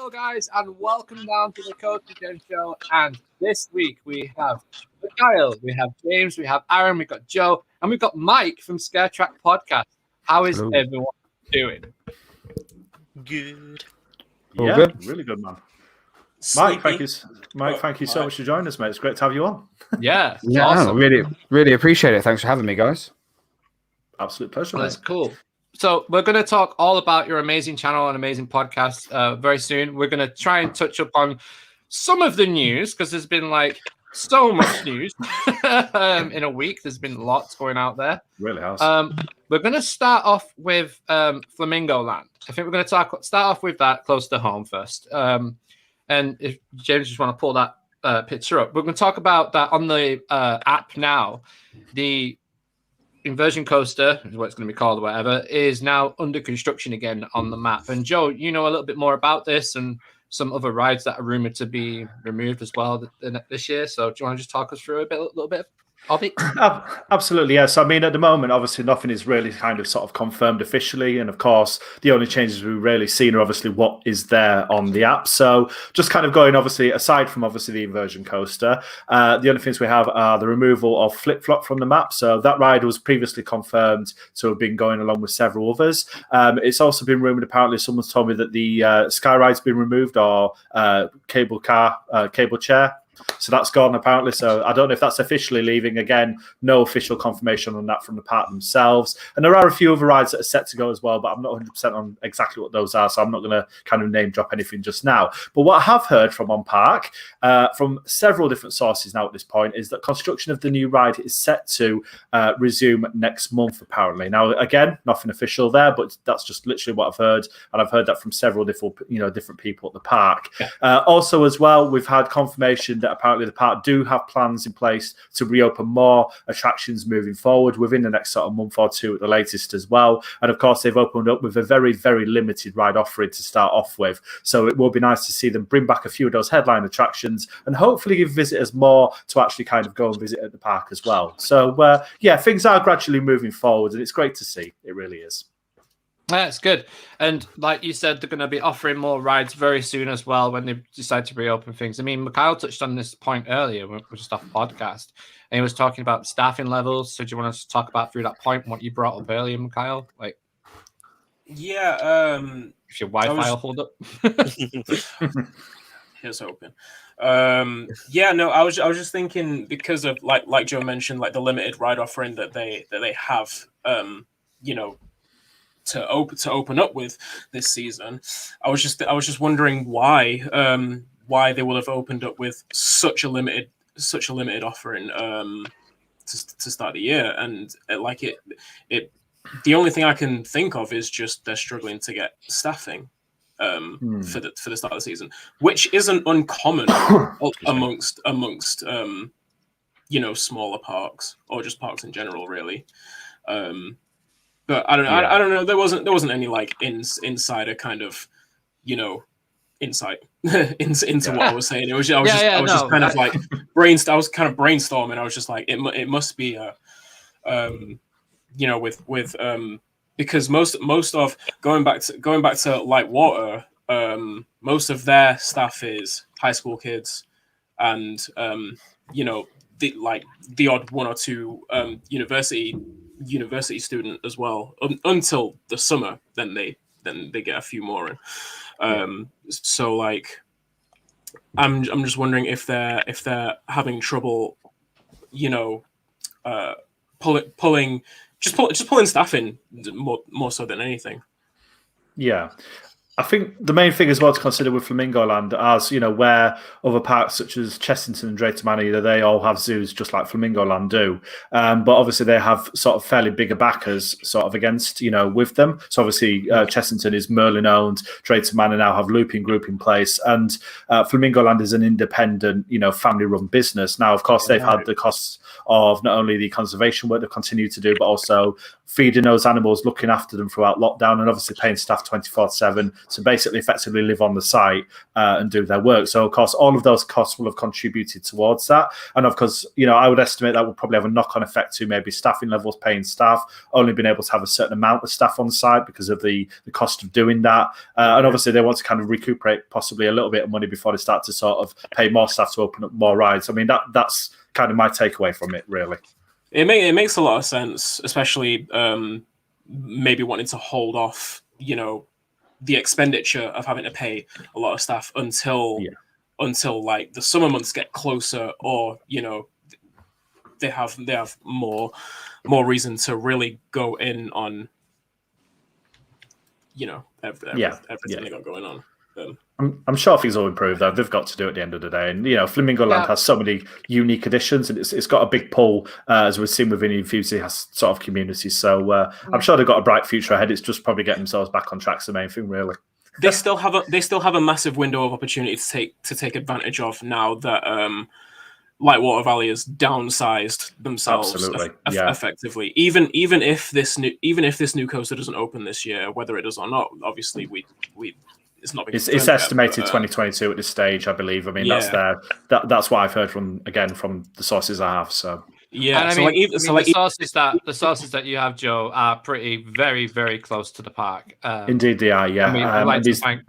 Hello, guys, and welcome down to the CoasterGen show. And this week we have MIKHILE, we have James, we have Aaron, we've got Joe, and we've got Mike from ScareTrack podcast. How is everyone doing? Good. Yeah, good? Really good, man. Sleepy. Mike, thank you so much for joining us, mate. It's great to have you on. Yeah, awesome. Really appreciate it. Thanks for having me, guys. Absolute pleasure. That's cool. So we're going to talk all about your amazing channel and amazing podcast very soon. We're going to try and touch upon some of the news because there's been like so much news in a week. There's been lots going out there. Really has. We're going to start off with Flamingo Land. I think we're going to start off with that close to home first. And if James just want to pull that picture up, we're going to talk about that on the app now. The Inversion Coaster, is what it's going to be called or whatever, is now under construction again on the map. And Joe, you know a little bit more about this and some other rides that are rumored to be removed as well this year. So do you want to just talk us through a little bit of it? Absolutely, yes. I mean, at the moment, obviously, nothing is really kind of sort of confirmed officially. And of course, the only changes we've really seen are obviously what is there on the app. So just kind of going, obviously, aside from obviously the Inversion Coaster, the only things we have are the removal of Flip Flop from the map. So that ride was previously confirmed to have been going along with several others. It's also been rumored, apparently, someone's told me that the Sky Ride's been removed, or cable chair. So that's gone, apparently. So I don't know if that's officially leaving. Again, no official confirmation on that from the park themselves. And there are a few other rides that are set to go as well, but I'm not 100% on exactly what those are. So I'm not going to kind of name drop anything just now. But what I have heard from on park, from several different sources now at this point, is that construction of the new ride is set to resume next month, apparently. Now, again, nothing official there, but that's just literally what I've heard. And I've heard that from several different people at the park. Also, as well, we've had confirmation that apparently the park do have plans in place to reopen more attractions moving forward within the next sort of month or two at the latest as well. And of course, they've opened up with a very, very limited ride offering to start off with. So it will be nice to see them bring back a few of those headline attractions and hopefully give visitors more to actually kind of go and visit at the park as well. So yeah, things are gradually moving forward and it's great to see. It really is. That's good. And like you said, they're going to be offering more rides very soon as well when they decide to reopen things. I mean, MIKHILE touched on this point earlier when we were just off the podcast, and he was talking about staffing levels. So do you want us to talk about through that point what you brought up earlier, MIKHILE? Like, Yeah. if your Wi-Fi will hold up. Here's hoping. Yeah, no, I was just thinking because of like Joe mentioned, like the limited ride offering that they have, to open up with this season. I was just wondering why they will have opened up with such a limited offering to start the year, and the only thing I can think of is just they're struggling to get staffing for the start of the season, which isn't uncommon amongst smaller parks or just parks in general, really. But I don't know. I don't know. There wasn't any like insider kind of, insight into what I was saying. I was just kind of like brainstorming. I was just like, it must be because most of going back to Light Water, most of their staff is high school kids, and the odd one or two university student as well, until the summer. Then they get a few more in. So like I'm just wondering if they're having trouble, pulling staff in more so than anything. Yeah. I think the main thing as well to consider with Flamingo Land, as where other parks such as Chessington and Drayton Manor, they all have zoos just like Flamingo Land do. But obviously they have sort of fairly bigger backers sort of against, with them. So obviously Chessington is Merlin owned, Drayton Manor now have Looping Group in place, and Flamingo Land is an independent, family run business. Now, of course, they've had the costs of not only the conservation work they've continued to do, but also feeding those animals, looking after them throughout lockdown, and obviously paying staff 24/7 to basically effectively live on the site and do their work. So, of course, all of those costs will have contributed towards that. And, of course, I would estimate that will probably have a knock-on effect to maybe staffing levels, paying staff, only being able to have a certain amount of staff on site because of the cost of doing that. And obviously, they want to kind of recuperate possibly a little bit of money before they start to sort of pay more staff to open up more rides. I mean, that's kind of my takeaway from it, really. It makes a lot of sense, especially maybe wanting to hold off, the expenditure of having to pay a lot of staff until like the summer months get closer, or they have more reason to really go in on everything they got going on. I'm sure things will improve, though. They've got to do it at the end of the day. And, Flamingo Land has so many unique additions, and it's got a big pull, as we've seen within the enthusiast sort of community. So I'm sure they've got a bright future ahead. It's just probably getting themselves back on track's the main thing, really. They still have a massive window of opportunity to take advantage of now that Lightwater Valley has downsized themselves effectively. Even if this new coaster doesn't open this year, whether it does or not, obviously it's not. It's estimated 2022 at this stage, I believe. I mean, that's what I've heard from the sources I have. So yeah, and the sources that you have, Joe, are pretty very, very close to the park. Indeed, they are. Yeah, I mean, I like to thank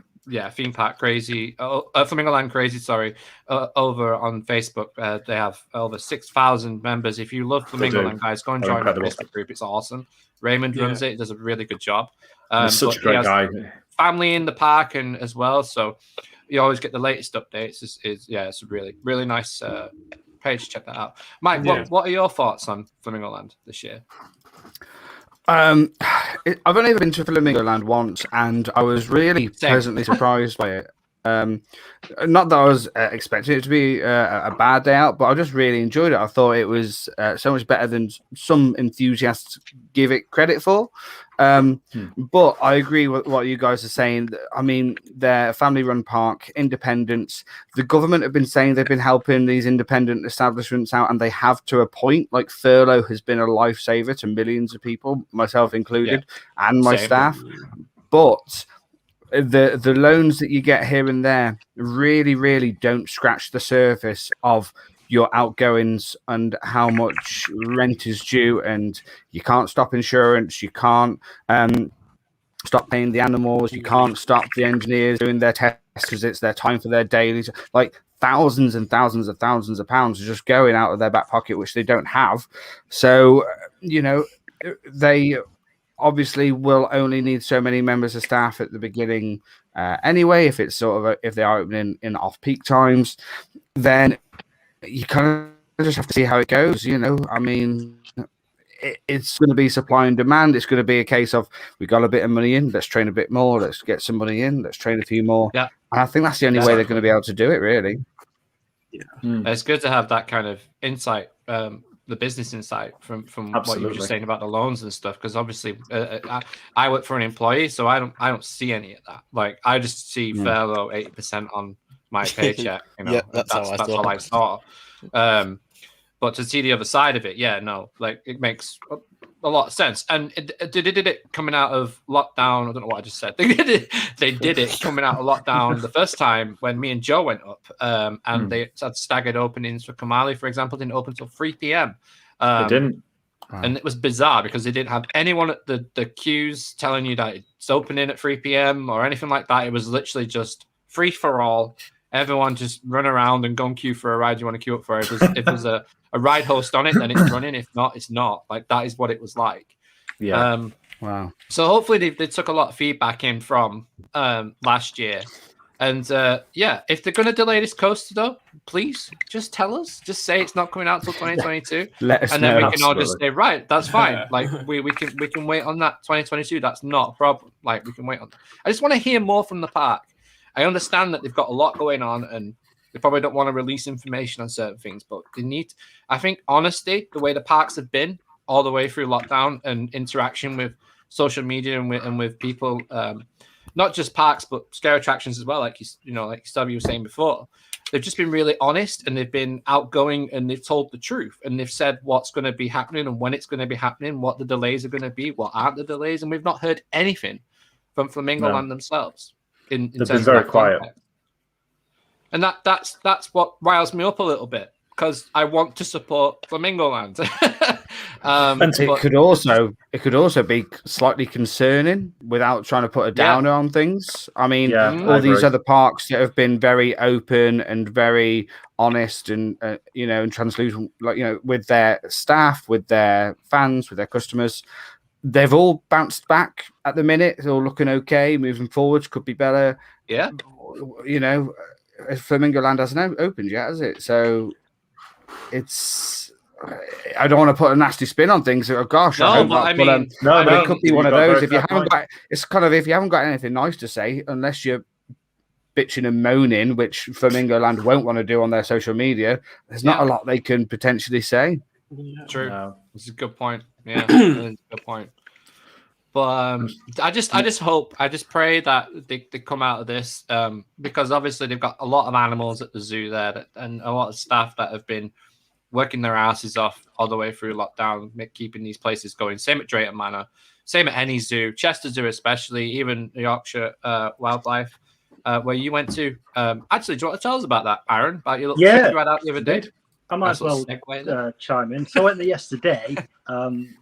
Theme Park Crazy, Flamingo Land Crazy. Sorry, over on Facebook, they have over 6,000 members. If you love Flamingo Land, guys, go and join the Facebook group. It's awesome. Raymond runs it; does a really good job. He's such a great guy. Family in the park and as well, so you always get the latest updates. It's a really, really nice page. Check that out. Mike, what are your thoughts on Flamingo Land this year? I've only ever been to Flamingo Land once, and I was really pleasantly surprised by it. Not that I was expecting it to be a bad day out, but I just really enjoyed it. I thought it was so much better than some enthusiasts give it credit for. But I agree with what you guys are saying. I mean, they're a family-run park, independents. The government have been saying they've been helping these independent establishments out, and they have to a point. Like, furlough has been a lifesaver to millions of people, myself included, and my staff. But the loans that you get here and there really, really don't scratch the surface of your outgoings and how much rent is due, and you can't stop insurance, you can't stop paying the animals, you can't stop the engineers doing their tests because it's their time for their dailies. Like, thousands and thousands of pounds are just going out of their back pocket, which they don't have. So, they obviously will only need so many members of staff at the beginning anyway. If it's if they are opening in off-peak times, then you kind of just have to see how it goes. I mean, it's going to be supply and demand. It's going to be a case of, we got a bit of money in, let's train a bit more, let's get some money in, let's train a few more. And I think that's the only way they're going to be able to do it, really. It's good to have that kind of insight, the business insight from what you were just saying about the loans and stuff, because obviously I work for an employee, so I don't see any of that. Like, I just see furlough 80% on my paycheck. That's all I saw. But to see the other side of it, it makes a lot of sense. And they did it coming out of lockdown. I don't know what I just said. They did it coming out of lockdown the first time when me and Joe went up, and they had staggered openings for Kamali, for example, didn't open until 3 p.m. They didn't. And it was bizarre because they didn't have anyone at the queues telling you that it's opening at 3 p.m. or anything like that. It was literally just free for all. Everyone just run around and go and queue for a ride you want to queue up for. If there's a ride host on it, then it's running. If not, it's not. Like, that is what it was like. Yeah. Wow. So hopefully they took a lot of feedback in from last year. And if they're going to delay this coaster, though, please just tell us. Just say it's not coming out till 2022. Let us know. And then we can all just say, right, that's fine. Like, we can wait on that 2022. That's not a problem. Like, we can wait on that. I just want to hear more from the park. I understand that they've got a lot going on and they probably don't want to release information on certain things, but they need, I think, honesty, the way the parks have been all the way through lockdown, and interaction with social media and with people, not just parks, but scare attractions as well. Like, like Stubby was saying before, they've just been really honest, and they've been outgoing, and they've told the truth, and they've said what's going to be happening and when it's going to be happening, what the delays are going to be, what aren't the delays. And we've not heard anything from Flamingo Land themselves. in They've terms been of very that quiet. context. And that's what riles me up a little bit, because I want to support Flamingo Land. And It could also be slightly concerning without trying to put a downer on things. I mean, Yeah, I all these agree. other parks that have been very open and very honest and and translucent, with their staff, with their fans, with their customers, they've all bounced back at the minute. They're all looking okay. Moving forwards could be better. Yeah. Flamingo Land hasn't opened yet, has it? So it's. I don't want to put a nasty spin on things. Oh gosh, I hope not. But it could be one of those. If you haven't got, it's kind of, if you haven't got anything nice to say, unless you're bitching and moaning, which Flamingo Land won't want to do on their social media, there's not a lot they can potentially say. True. No. It's a good point. Yeah, it's a good point. But I just pray that they come out of this, because obviously they've got a lot of animals at the zoo there, and a lot of staff that have been working their asses off all the way through lockdown, keeping these places going. Same at Drayton Manor, same at any zoo, Chester Zoo especially, even Yorkshire Wildlife, where you went to. Actually, do you want to tell us about that, Aaron? About your little trip you had out the other day? I might as well chime in. So I went there yesterday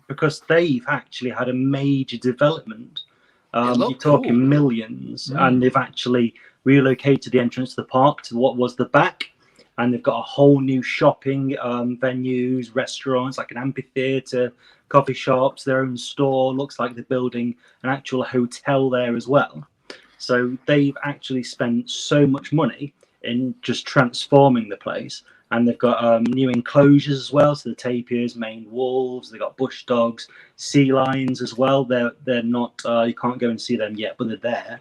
because they've actually had a major development. You're talking millions, and they've actually relocated the entrance to the park to what was the back. And they've got a whole new shopping venues, restaurants, like an amphitheatre, coffee shops, their own store. Looks like they're building an actual hotel there as well. So they've actually spent so much money in just transforming the place. And they've got new enclosures as well. So the tapirs, maned wolves, they've got bush dogs, sea lions as well. They're not, you can't go and see them yet, but they're there.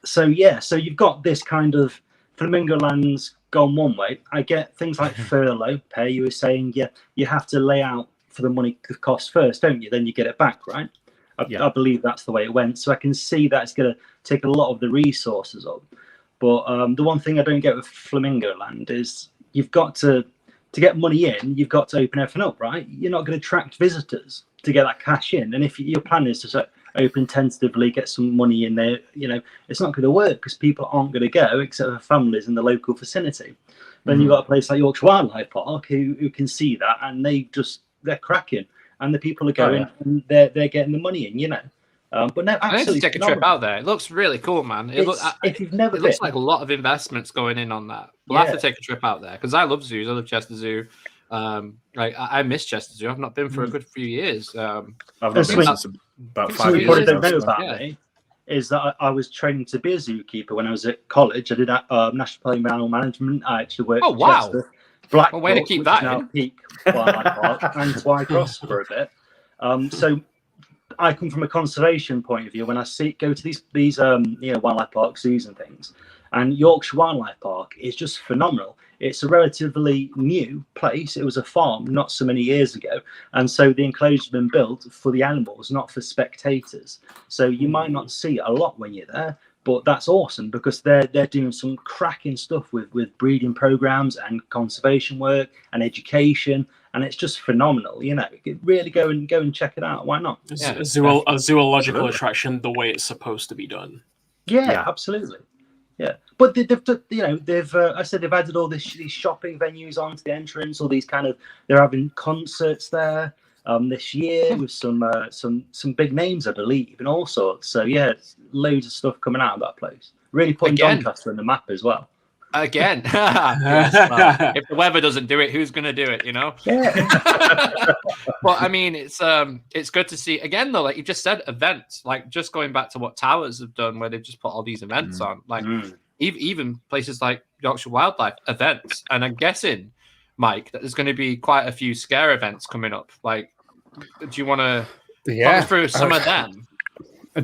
So you've got this kind of Flamingo Land's gone one way. I get things like furlough pay. You were saying, you have to lay out for the money cost first, don't you? Then you get it back, right? I believe that's the way it went. So I can see that it's going to take a lot of the resources up. But the one thing I don't get with Flamingo Land is you've got to get money in, you've got to open everything up, right? You're not going to attract visitors to get that cash in. And if your plan is to open tentatively, get some money in there, it's not going to work because people aren't going to go except for families in the local vicinity. Then you've got a place like Yorkshire Wildlife Park who can see that, and they're cracking, and the people are going and they're getting the money in, But no, I need to take a trip out there. It looks really cool, man. If you've never looks like a lot of investments going in on that. We'll have to take a trip out there because I love zoos. I love Chester Zoo. I miss Chester Zoo. I've not been for a good few years. I've not been since about 5 years. What I don't know about me is that I was training to be a zookeeper when I was at college. I did National Planning Animal Management. I actually worked at Chester. Black way to keep that in. Peak Wildlife Park and Twycross for a bit. So I come from a conservation point of view. When I go to these wildlife parks, zoos and things, and Yorkshire Wildlife Park is just phenomenal. It's a relatively new place. It was a farm not so many years ago, and so the enclosure has been built for the animals, not for spectators. So you might not see a lot when you're there, but that's awesome because they're doing some cracking stuff with breeding programs and conservation work and education. And it's just phenomenal, Really go and check it out. Why not? A zoological attraction the way it's supposed to be done. Yeah. Absolutely. Yeah, but they've I said they've added all these shopping venues onto the entrance. All these they're having concerts there this year with some big names, I believe, and all sorts. So loads of stuff coming out of that place. Really putting Doncaster on the map as well. Again, yes, well, if the weather doesn't do it, who's going to do it? Yeah. But I mean, it's good to see again, though. Like you just said, events. Like just going back to what Towers have done, where they've just put all these events on. Like even places like Yorkshire Wildlife events. And I'm guessing, Mike, that there's going to be quite a few scare events coming up. Like, do you want to talk through some of them?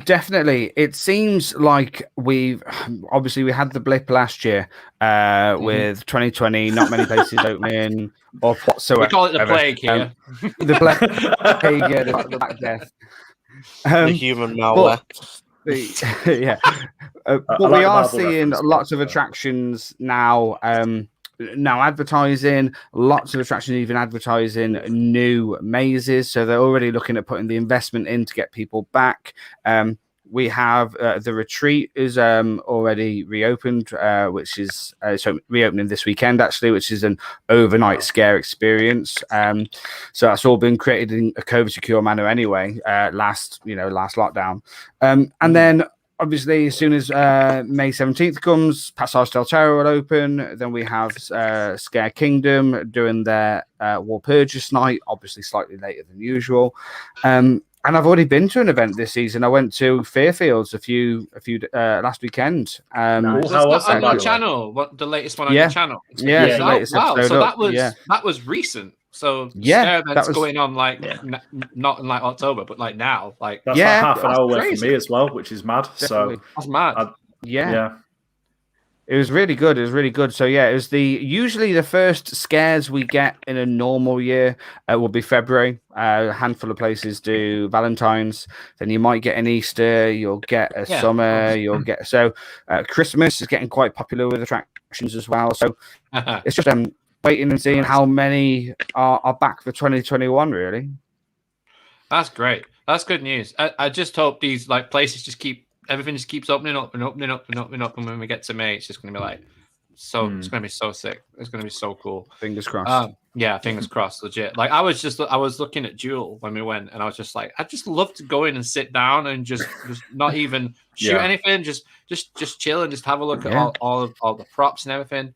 Definitely. It seems like we had the blip last year with 2020, not many places opening or whatsoever. We call it the plague here. The plague, the Black Death. The human malware. But we are seeing lots of attractions now. Now advertising, lots of attractions, even advertising new mazes. So they're already looking at putting the investment in to get people back. We have the retreat is already reopened, which is so reopening this weekend actually, which is an overnight scare experience. So that's all been created in a COVID secure manner anyway. Last lockdown, and then obviously as soon as May 17th comes, Passage del Terror will open. Then we have Scare Kingdom doing their Walpurgis night, obviously slightly later than usual. And I've already been to an event this season. I went to Fairfields a few last weekend. How was that that on your channel? What the latest one on Yeah. your channel? Yeah, it's the latest wow. episode So up. that was recent. So Yeah, scare events that was- going on not in like October, but like now, like That's Yeah, like half an that's hour away crazy. from me as well, which is mad. Definitely. So that's mad. Yeah. It was really good. It was really good. So yeah, it was usually the first scares we get in a normal year will be February. A handful of places do Valentine's. Then you might get an Easter. You'll get a summer. You'll get Christmas is getting quite popular with attractions as well. So it's just waiting and seeing how many are back for 2021. Really, That's great. That's good news. I just hope these like places just everything just keeps opening up and opening up and opening up, and when we get to May, it's just going to be like it's going to be so sick. It's going to be so cool. Fingers crossed. Yeah, fingers crossed. Legit. Like I was looking at Jewel when we went, and I was just like, I just love to go in and sit down and just not even shoot anything, just chill and just have a look at all the props and everything.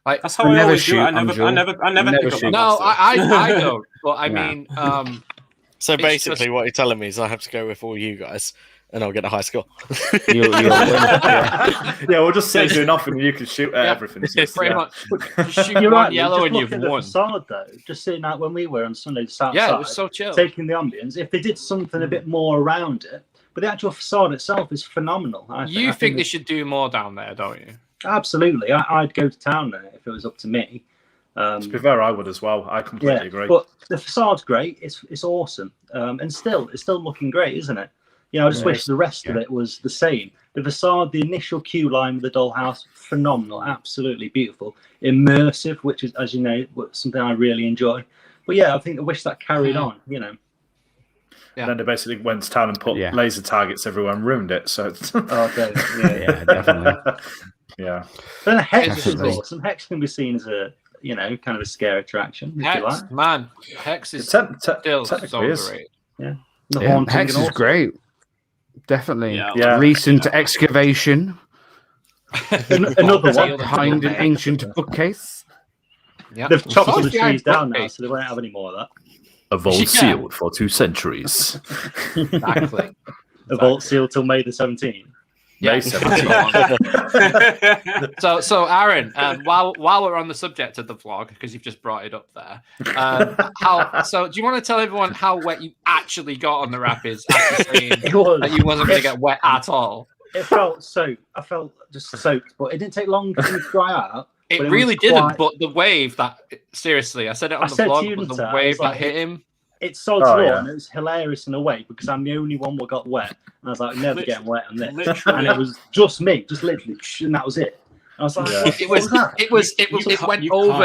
Like that's how I always do. I never pick up. No, I don't. But I mean, so basically, what you're telling me is I have to go with all you guys, and I'll get a high score. You'll win. We'll just say do nothing. You can shoot at everything. Pretty much. Shoot You're right. yellow just and you've at the won. facade though, just sitting out when we were on Sunday, just outside, Yeah, it was so chill. taking the ambience. If they did something a bit more around it, but the actual facade itself is phenomenal. I think they should do more down there, don't you? Absolutely. I'd go to town there if it was up to me. To be fair, I would as well. I completely agree. But the facade's great. It's awesome, and it's still looking great, isn't it? You know, I just wish the rest of it was the same. The facade, the initial queue line with the dollhouse, phenomenal, absolutely beautiful, immersive, which is, as you know, something I really enjoy. But yeah, I wish that carried on. You know. Yeah. And then they basically went to town and put laser targets everywhere and ruined it. So definitely. Yeah. Then Hex is awesome. Hex can be seen as a kind of a scare attraction. Hex, man, Hex is still so great. Yeah. Hex is great. Definitely. Yeah. Recent excavation. Another one behind an ancient bookcase. Yeah. They've chopped all the trees down now, so they won't have any more of that. A vault sealed for 2 centuries. Exactly. A vault sealed till May the 17th. Yeah. So Aaron, while we're on the subject of the vlog, because you've just brought it up there, do you want to tell everyone how wet you actually got on the rapids after saying that you wasn't going to get wet at all? It felt soaked. I felt just soaked, but it didn't take long to dry out. It really didn't. But the wave seriously, I said it on the vlog, but the wave that hit him. It's sod's law, and it was hilarious in a way because I'm the only one that got wet, and I was like, never getting wet on this, and it was just me, just literally, and that was it. I was like, it went over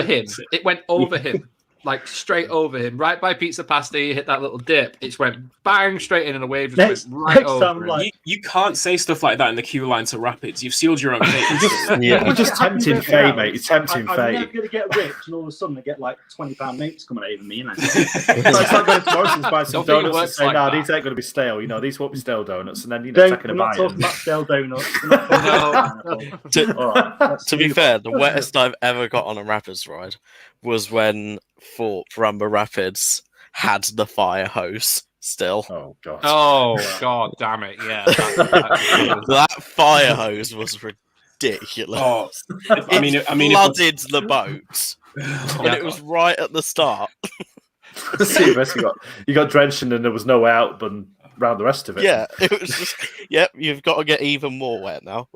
him. It went over him, like straight over him, right by Pizza Pasta. He hit that little dip. It went bang straight in, and the wave just went right over him. You can't say stuff like that in the queue line to Rapids. You've sealed your own fate. You're just tempting fate, mate. You're tempting fate. I'm never going to get rich, and all of a sudden I get like £20 notes coming over me. It's like going to Morrison's buy some donuts and say, "No, these ain't going to be stale. These won't be stale donuts." And then taking a bite. I'm not talking about stale donuts. To be fair, the wettest I've ever got on a Rapids ride was when Fort Rumba Rapids had the fire hose still. Oh god. Oh god damn it. Yeah. That fire hose was ridiculous. Oh, I mean, flooded the boat. And it was right at the start. See, you got drenched and then there was no way out but around the rest of it. Yeah, it was just you've got to get even more wet now.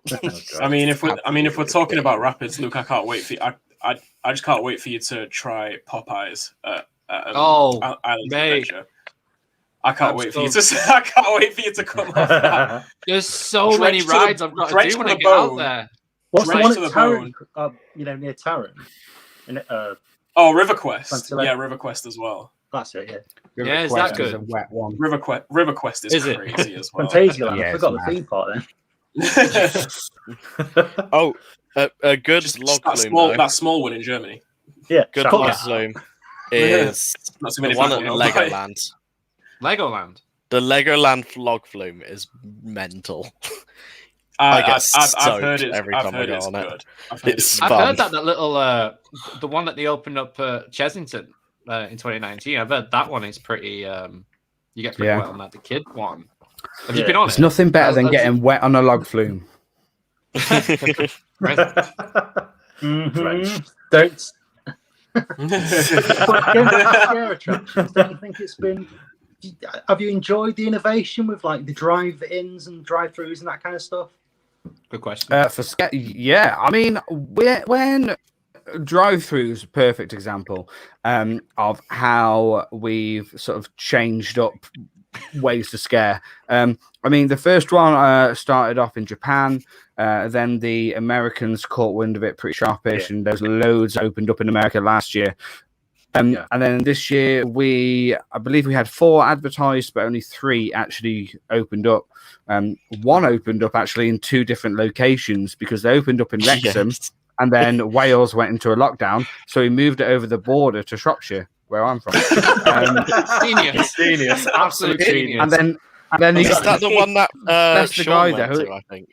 I mean, if we're talking about Rapids, Luke, I can't wait for you. I just can't wait for you to try Popeyes at Island Adventure. I can't wait for you to come off that. There's so many rides I've got to do when I get out there. What's the one at Taron? Near Taron. RiverQuest. Yeah, RiverQuest as well. That's it. Yeah. Yeah, is that good? A wet one. River Quest is crazy as well. Fantasyland. Yeah, I forgot the it's theme part then. Oh, a good Just log that flume. that small one in Germany. Yeah. Good Cool. log flume is Not so the many one at people know. Legoland. Legoland. The Legoland log flume is mental. I get I've heard soaked it's every time I go it's on it. good. I've heard It's I've fun. heard that little the one that they opened up Chesington in 2019. I've heard that one is pretty. You get pretty wet on that. The kid one. Have you been on It's it? nothing better than getting wet on a log flume. Mm-hmm. Don't. But again, scare attractions. Don't you think it's been? Have you enjoyed the innovation with like the drive-ins and drive-throughs and that kind of stuff? Good question. Yeah, I mean, when drive-throughs, perfect example of how we've sort of changed up ways to scare. I mean, the first one started off in Japan. Then the Americans caught wind of it pretty sharpish, and there's loads opened up in America last year. And then this year, I believe we had 4 advertised, but only 3 actually opened up. One opened up actually in 2 different locations because they opened up in Wrexham, and then Wales went into a lockdown, so we moved it over the border to Shropshire, where I'm from. Genius, absolute genius. And then Is that the one that that's the guy Sean went though. to, I think.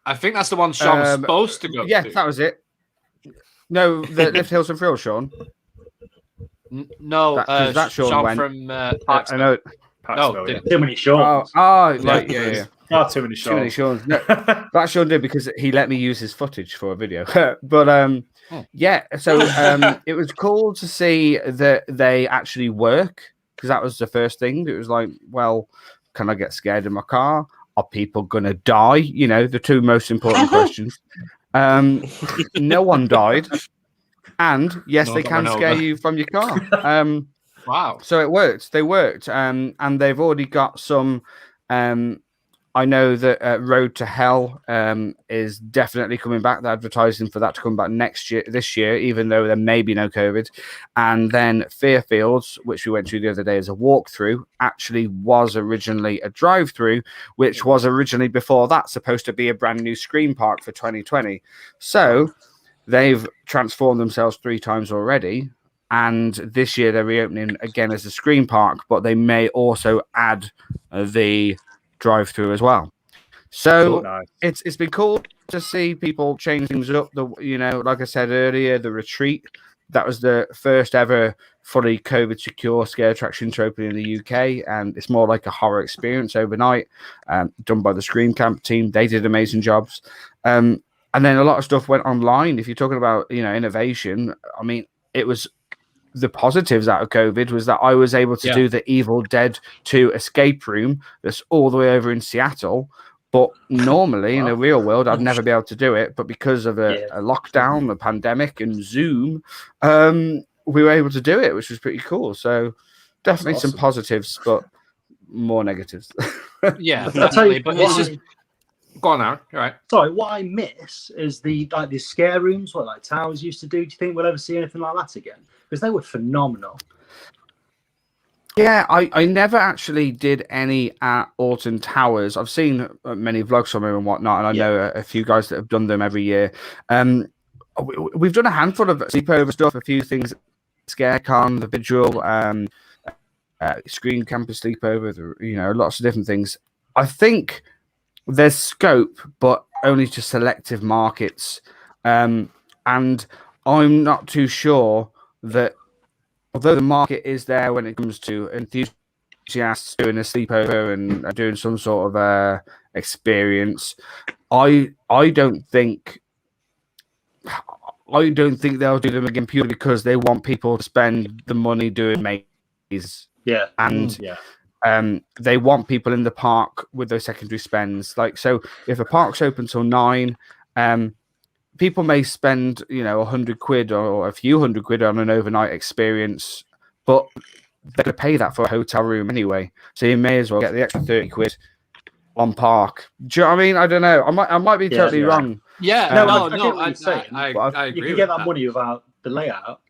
I think that's the one Sean's supposed to go Yeah, to. that was it. No, the Lift Hills and Thrills, Sean. No, that Sean went. from I know. Too many Seans. Right, yeah. Not too many Too many Seans. Seans. No, that Sean did because he let me use his footage for a video. But yeah, so it was cool to see that they actually work, because that was the first thing. It was like, well, can I get scared in my car? Are people gonna die? You know, the 2 most important questions. No one died, and yes, they can scare you from your car. Wow! So it worked. They worked, and they've already got some. I know that Road to Hell is definitely coming back. They're advertising for that to come back this year, even though there may be no COVID. And then Fairfields, which we went to the other day as a walkthrough, actually was originally a drive-through, which was originally before that supposed to be a brand new screen park for 2020. So they've transformed themselves 3 times already. And this year they're reopening again as a screen park, but they may also add the drive-through as well. So it's been cool to see people change things up. Like I said earlier, the Retreat, that was the first ever fully COVID secure scare attraction to open in the UK, and it's more like a horror experience overnight, done by the Scream Camp team. They did amazing jobs. And then a lot of stuff went online. If you're talking about innovation, I mean, it was the positives out of COVID was that I was able to do the Evil Dead 2 escape room that's all the way over in Seattle. But normally in the real world, I'd never be able to do it. But because of a lockdown, a pandemic, and Zoom, we were able to do it, which was pretty cool. So definitely some positives, but more negatives. Yeah, definitely. But it's just go on, Aaron. You're right. Sorry, what I miss is the scare rooms, what like Towers used to do. Do you think we'll ever see anything like that again? Because they were phenomenal. Yeah, I never actually did any at Alton Towers. I've seen many vlogs from them and whatnot, and I know a few guys that have done them every year. We've done a handful of sleepover stuff, a few things, ScareCon, the Vigil, Screen Campus Sleepover, lots of different things. I think there's scope, but only to selective markets. And I'm not too sure that, although the market is there when it comes to enthusiasts doing a sleepover and doing some sort of experience, I don't think they'll do them again purely because they want people to spend the money doing mazes. Yeah. And they want people in the park with those secondary spends. So if a park's open till 9, people may spend, £100 or a few £100 on an overnight experience, but they're going to pay that for a hotel room anyway. So you may as well get the extra £30 on park. Do you know what I mean? I don't know. I might be totally wrong. Yeah, I I agree. you can get that money without the layout.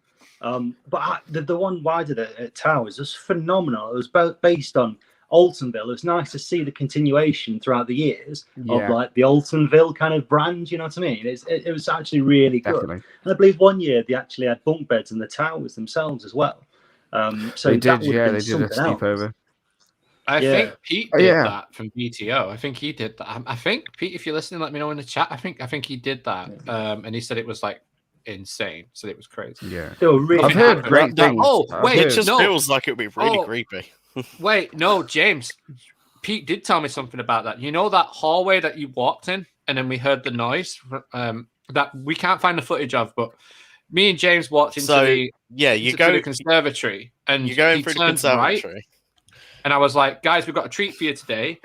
But the one wider at Towers was phenomenal. It was based on Altonville. It was nice to see the continuation throughout the years of like the Altonville kind of brand. You know what I mean? It was actually really good. Definitely. And I believe one year they actually had bunk beds in the towers themselves as well. So they did, they did a sleepover. I think Pete did that from BTO. I think he did that. I think Pete, if you're listening, let me know in the chat. I think he did that, and he said it was like insane. Said it was crazy. Yeah, they were really I've heard great things. Oh wait, it just feels like it would be really creepy. Wait, no, James. Pete did tell me something about that. You know that hallway that you walked in, and then we heard the noise that we can't find the footage of, but me and James walked into the conservatory, and you're going through the conservatory. Right, and I was like, guys, we've got a treat for you today.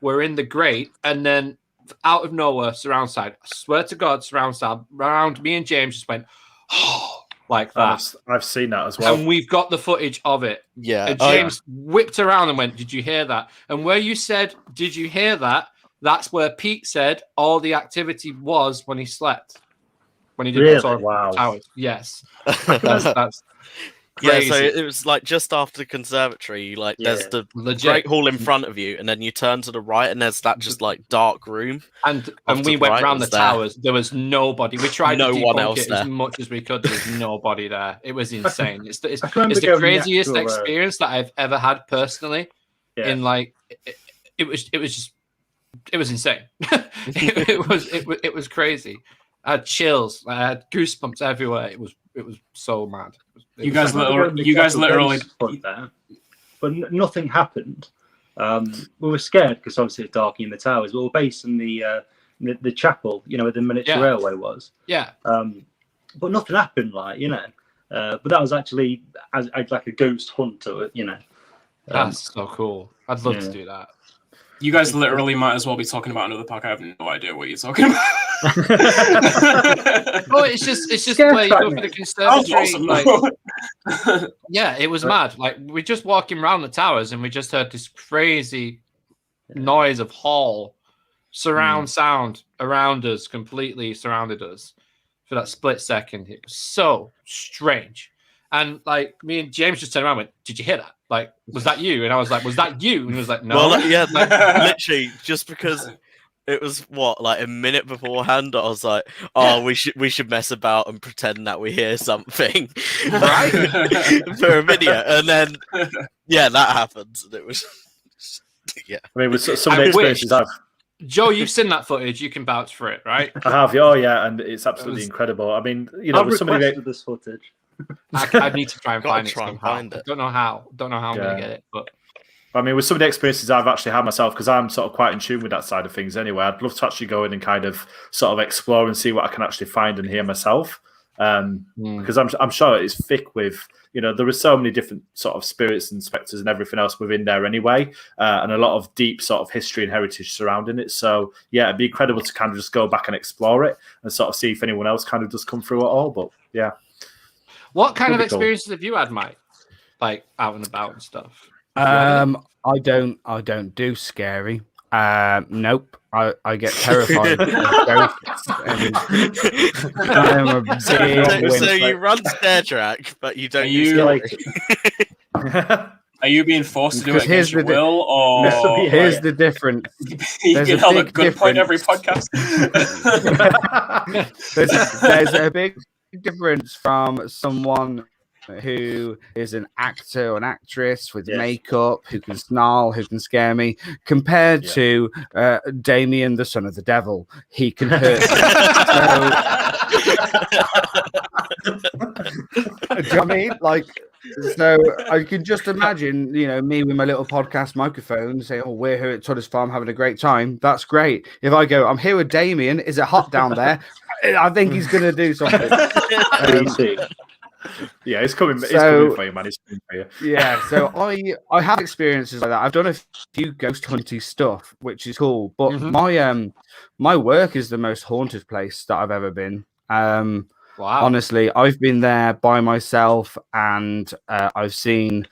We're in the grate, and then out of nowhere, surround sound. I swear to God, surround sound around me and James just went, oh, like that. I've seen that as well. And we've got the footage of it. Yeah. And James whipped around and went, did you hear that? And where you said, did you hear that? That's where Pete said all the activity was when he slept. When he did Wow. Towers. Yes. That's crazy. Yeah, so it was like just after the conservatory, like there's the Great Hall in front of you, and then you turn to the right, and there's that just like dark room. And we went around the towers. There was nobody. We tried to debunk it as much as we could. There was nobody there. It was insane. It's the craziest experience that I've ever had personally. Yeah. In like, it was insane. it was crazy. I had chills. I had goosebumps everywhere. It was so mad. You guys literally put there, but nothing happened. We were scared because obviously it's dark in the towers. We were based in the chapel, where the miniature railway was. Yeah. But nothing happened, but that was actually like a ghost hunt, That's so cool. I'd love to do that. You guys literally might as well be talking about another park. I have no idea what you're talking about. Oh, it's just where you go for the conservatory. Awesome, yeah, it was mad. Like we're just walking around the towers and we just heard this crazy noise of hall, surround sound around us, completely surrounded us for that split second. It was so strange. And like me and James just turned around and went, did you hear that? Like, was that you? And I was like, was that you? And he was like, no. Well, yeah, literally, just because it was like a minute beforehand, I was like, oh, we should mess about and pretend that we hear something, right? For a video. And then, that happens. And it was, I mean, with some of the experiences Joe, you've seen that footage. You can vouch for it, right? I have. Oh, yeah. And it's absolutely incredible. I mean, I've requested this footage. I need to try and find it. Don't know how I'm going to get it, but I mean, with some of the experiences I've actually had myself, because I'm sort of quite in tune with that side of things anyway, I'd love to actually go in and kind of sort of explore and see what I can actually find and hear myself. Because I'm sure it's thick with, there are so many different sort of spirits and spectres and everything else within there anyway, and a lot of deep sort of history and heritage surrounding it. So, yeah, it'd be incredible to kind of just go back and explore it and sort of see if anyone else kind of does come through at all. But, yeah. What kind of experiences have you had, Mike? Like out and about and stuff? I don't do scary. Nope. I get terrified of ghosts. I am a big so you run ScareTrack, but you don't Are you being forced to do it against your will, or here's the difference? You can have a good point every podcast. there's a big difference from someone who is an actor or an actress with makeup, who can snarl, who can scare me, compared to Damien, the son of the devil. He can hurt. Do you know what I mean? Like, so I can just imagine, me with my little podcast microphone saying, "Oh, we're here at Tudder's Farm having a great time." That's great. If I go, "I'm here with Damien. Is it hot down there?" I think he's going to do something. Yeah, it's coming for you, man. It's coming for you. Yeah, so I have experiences like that. I've done a few ghost hunty stuff, which is cool. But my work is the most haunted place that I've ever been. Wow. Honestly, I've been there by myself, and I've seen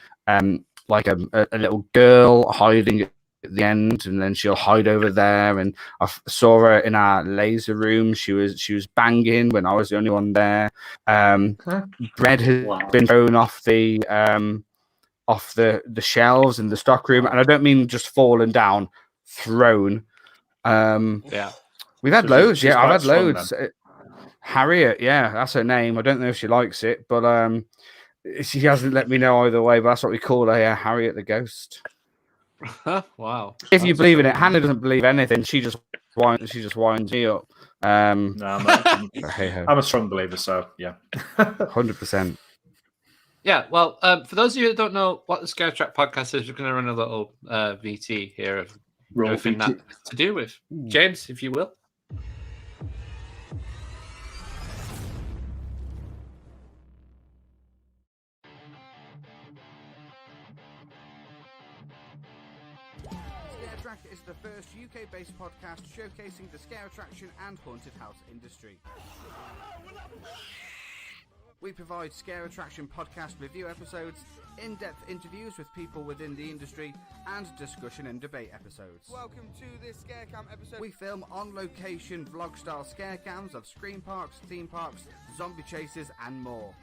like a little girl hiding at the end, and then she'll hide over there. And saw her in our laser room. She was banging when I was the only one there. Bread has been thrown off the shelves in the stock room, and I don't mean just fallen down, thrown. We've had loads. Yeah, I've had loads. Harriet, yeah, that's her name. I don't know if she likes it, but she hasn't let me know either way. But that's what we call her, Harriet the Ghost. Wow. If you believe in it, Hannah doesn't believe anything. She just winds me up. No, I'm a strong believer, so yeah. 100%. Yeah, well, for those of you that don't know what the ScareTrack podcast is, we're going to run a little VT here of everything that to do with. James, if you will. ScareTrack is the first UK-based podcast showcasing the scare attraction and haunted house industry. We provide scare attraction podcast review episodes, in-depth interviews with people within the industry, and discussion and debate episodes. Welcome to this scare cam episode. We film on location vlog-style scare cams of scream parks, theme parks, zombie chases, and more.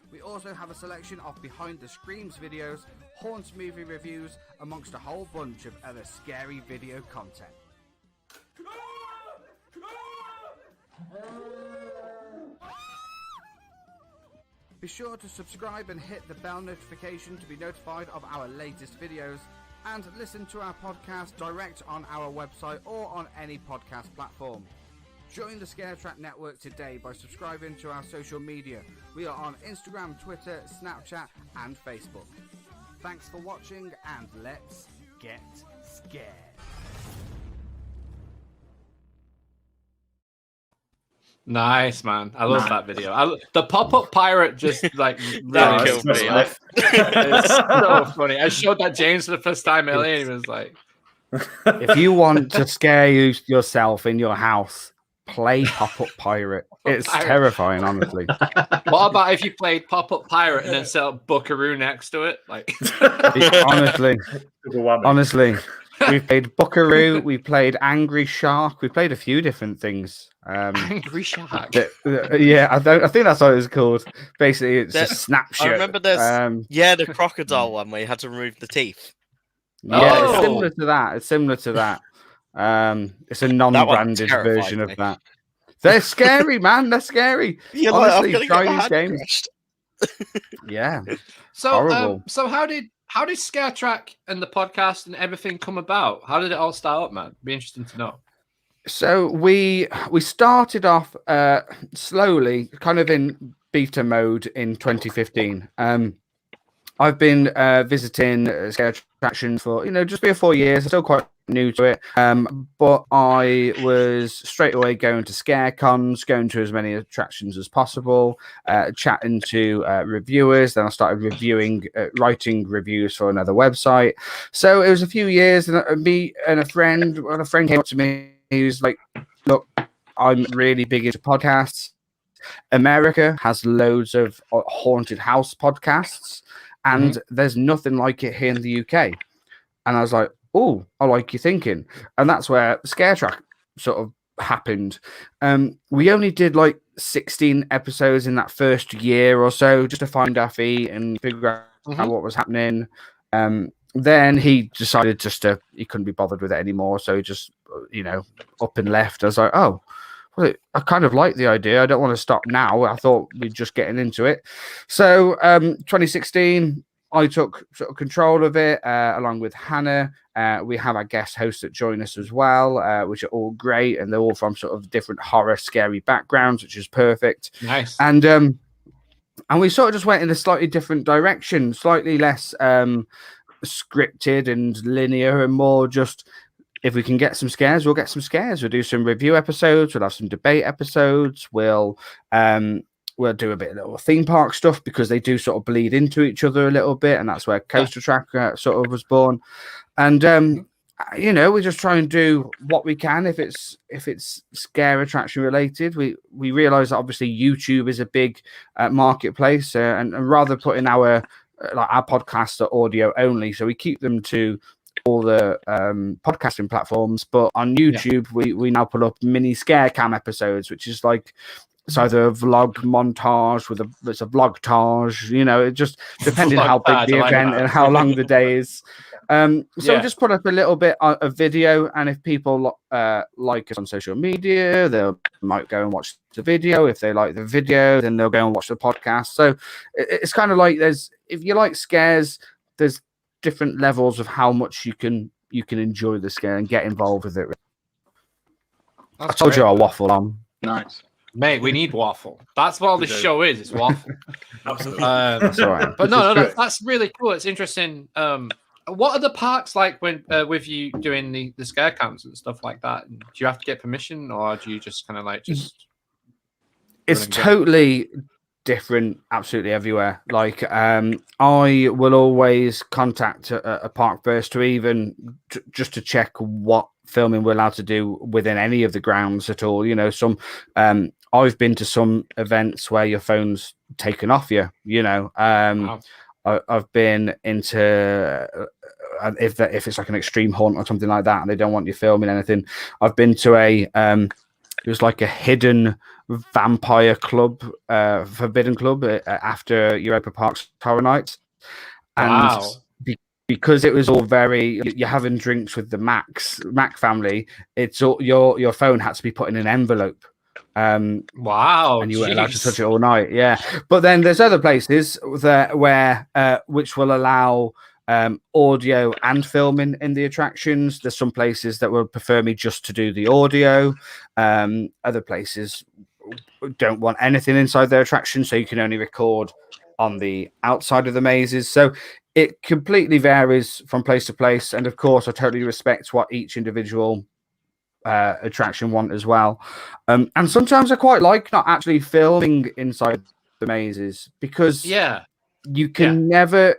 We also have a selection of behind the screams videos, haunts movie reviews, amongst a whole bunch of other scary video content. Be sure to subscribe and hit the bell notification to be notified of our latest videos, and listen to our podcast direct on our website or on any podcast platform. Join the ScareTrack network today by subscribing to our social media. We are on Instagram, Twitter, Snapchat, and Facebook. Thanks for watching, and let's get scared. Nice, man. I love that video. The pop-up pirate just like That really killed me. It's so funny. I showed that James for the first time earlier, and he was like, if you want to scare yourself in your house, play pop-up pirate. It's terrifying, honestly. what about if you played pop-up pirate and then set up Buckaroo next to it? Like, honestly, we played Buckaroo, we played Angry Shark, we played a few different things. Angry Shark. Yeah, I think that's what it was called. Basically, it's a snapshot. I remember this. The crocodile one where you had to remove the teeth. Yeah, it's similar to that. It's a non-branded version of that. They're scary, man. They're scary. Honestly, try these games. Yeah. So, how did ScareTrack and the podcast and everything come about? How did it all start up, man? Be interesting to know. So we started off slowly, kind of in beta mode in 2015. I've been visiting Scare Attraction for just 3 or 4 years. I'm still quite new to it, but I was straight away going to scare cons, going to as many attractions as possible, chatting to reviewers. Then I started writing reviews for another website. So it was a few years, and me and a friend came up to me. He was like, "Look, I'm really big into podcasts. America has loads of haunted house podcasts, and there's nothing like it here in the UK." And I was like, "Oh, I like your thinking." And that's where ScareTrack sort of happened. We only did like 16 episodes in that first year or so, just to find our feet and figure out what was happening. Then he decided he couldn't be bothered with it anymore. So he just, up and left. I was like, oh, well, I kind of like the idea. I don't want to stop now. I thought we're just getting into it. So 2016, I took sort of control of it along with Hannah. We have our guest hosts that join us as well, which are all great. And they're all from sort of different horror, scary backgrounds, which is perfect. Nice. And we sort of just went in a slightly different direction, slightly less scripted and linear, and more just, if we can get some scares, we'll get some scares. We'll do some review episodes. We'll have some debate episodes. We'll do a bit of little theme park stuff, because they do sort of bleed into each other a little bit, and that's where CoasterTrack sort of was born. And we just try and do what we can if it's scare attraction related. We realize that obviously YouTube is a big marketplace, and rather putting our like our podcasts are audio only, so we keep them to all the podcasting platforms. But on YouTube, we now put up mini scare cam episodes, which is like it's either a vlog montage it's a vlogtage, you know, it just depending on how big the event and how long the day is. So we just put up a little bit of video, and if people like us on social media, they might go and watch the video. If they like the video, then they'll go and watch the podcast. So it's kind of like if you like scares, there's different levels of how much you can enjoy the scare and get involved with it. I told you I'll waffle on. Nice. Mate, we need waffle. That's what all this show is. It's waffle. Absolutely. That's all right. But no, that's really cool. It's interesting. What are the parks like when with you doing the scare cams and stuff like that? Do you have to get permission, or do you just kind of like just? It's totally different, absolutely everywhere. Like, I will always contact a park first to even just to check what filming we're allowed to do within any of the grounds at all. You know, I've been to some events where your phone's taken off you. You know, wow. I've been into if it's like an extreme hunt or something like that, and they don't want you filming anything. I've been to it was like a hidden vampire club, forbidden club after Europa Park's Horror Nights, and because it was all you're having drinks with the Mac family. It's all your phone had to be put in an envelope. Wow, and you weren't allowed to touch it all night. Yeah, but then there's other places where which will allow audio and filming in the attractions. There's some places that will prefer me just to do the audio. Other places don't want anything inside their attraction, so you can only record on the outside of the mazes. So it completely varies from place to place, and of course I totally respect what each individual attraction want as well. And sometimes I quite like not actually filming inside the mazes, because you can never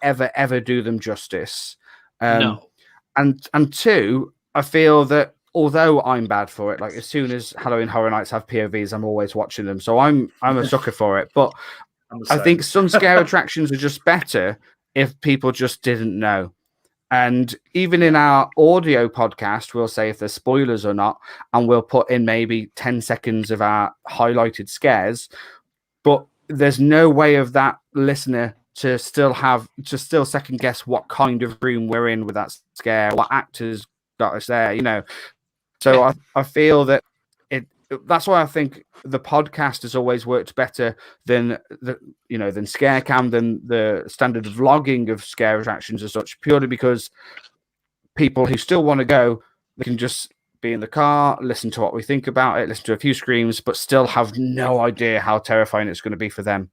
ever do them justice. And two, I feel that although I'm bad for it, like as soon as Halloween Horror Nights have POVs, I'm always watching them, so I'm a sucker for it. But I think some scare attractions are just better if people just didn't know. And even in our audio podcast, we'll say if there's spoilers or not, and we'll put in maybe 10 seconds of our highlighted scares. But there's no way of that listener to still second guess what kind of room we're in with that scare, what actors got us there, you know. So I feel that that's why I think the podcast has always worked better than than ScareCam, than the standard vlogging of scare attractions as such, purely because people who still want to go, they can just be in the car, listen to what we think about it, listen to a few screams, but still have no idea how terrifying it's going to be for them.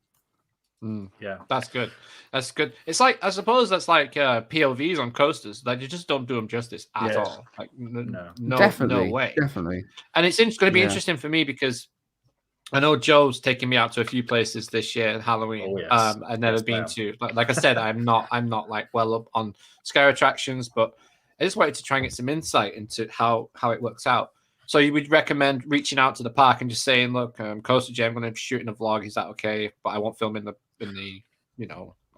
Yeah, that's good. That's good. It's like, I suppose that's like POVs on coasters. Like, you just don't do them justice at all. Like, no way. Definitely. And it's going to be interesting for me because I know Joe's taking me out to a few places this year at Halloween. Oh, yes. I've never been to. Like I said, I'm not like well up on scare attractions, but I just wanted to try and get some insight into how it works out. So you would recommend reaching out to the park and just saying, look, CoasterGen, I'm going to be shooting a vlog. Is that okay? But I won't film in the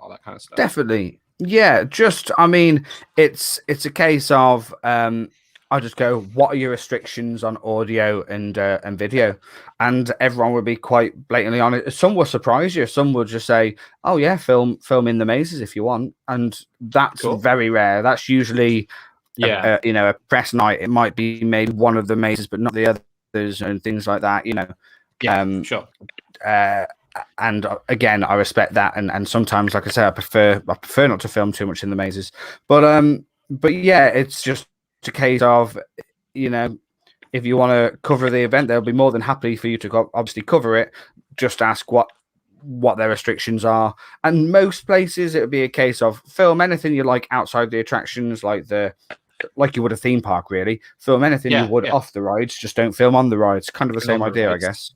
all that kind of stuff. Definitely. Yeah. Just, I mean, it's a case of, I just go, what are your restrictions on audio and video? And everyone would be quite blatantly honest. Some will surprise you. Some will just say, oh yeah, film in the mazes if you want. And that's very rare. That's usually, a press night. It might be maybe one of the mazes, but not the others and things like that, you know. Yeah, sure. And again, I respect that. And sometimes, like I say, I prefer not to film too much in the mazes. But yeah, it's just a case of, if you want to cover the event, they'll be more than happy for you to obviously cover it. Just ask what their restrictions are. And most places, it would be a case of film anything you like outside the attractions, like you would a theme park, really. Film anything you would off the rides, just don't film on the rides. Kind of the same idea, I guess.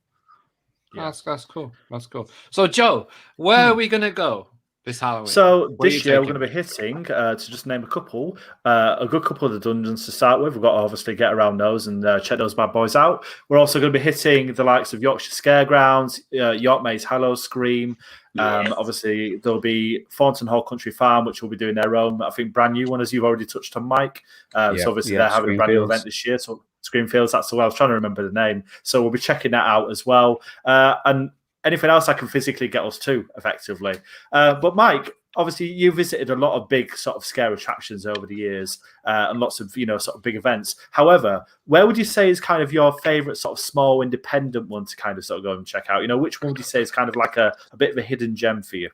Yeah. That's cool. That's cool. So, Joe, where are we going to go this Halloween? So What are this you year we're taking? going to be hitting, to just name a couple, a good couple of the dungeons to start with. We've got to obviously get around those and check those bad boys out. We're also going to be hitting the likes of Yorkshire Scaregrounds, York Maze Hallow Scream. Obviously, there'll be Thornton Hall Country Farm, which will be doing their own, I think, brand new one, as you've already touched on, Mike. So obviously they're having a brand new event this year. So Screenfields, that's the way I was trying to remember the name. So we'll be checking that out as well. And anything else I can physically get us to, effectively. But Mike, obviously you visited a lot of big sort of scare attractions over the years and lots of, sort of big events. However, where would you say is kind of your favorite sort of small independent one to kind of sort of go and check out? Which one would you say is kind of like a bit of a hidden gem for you?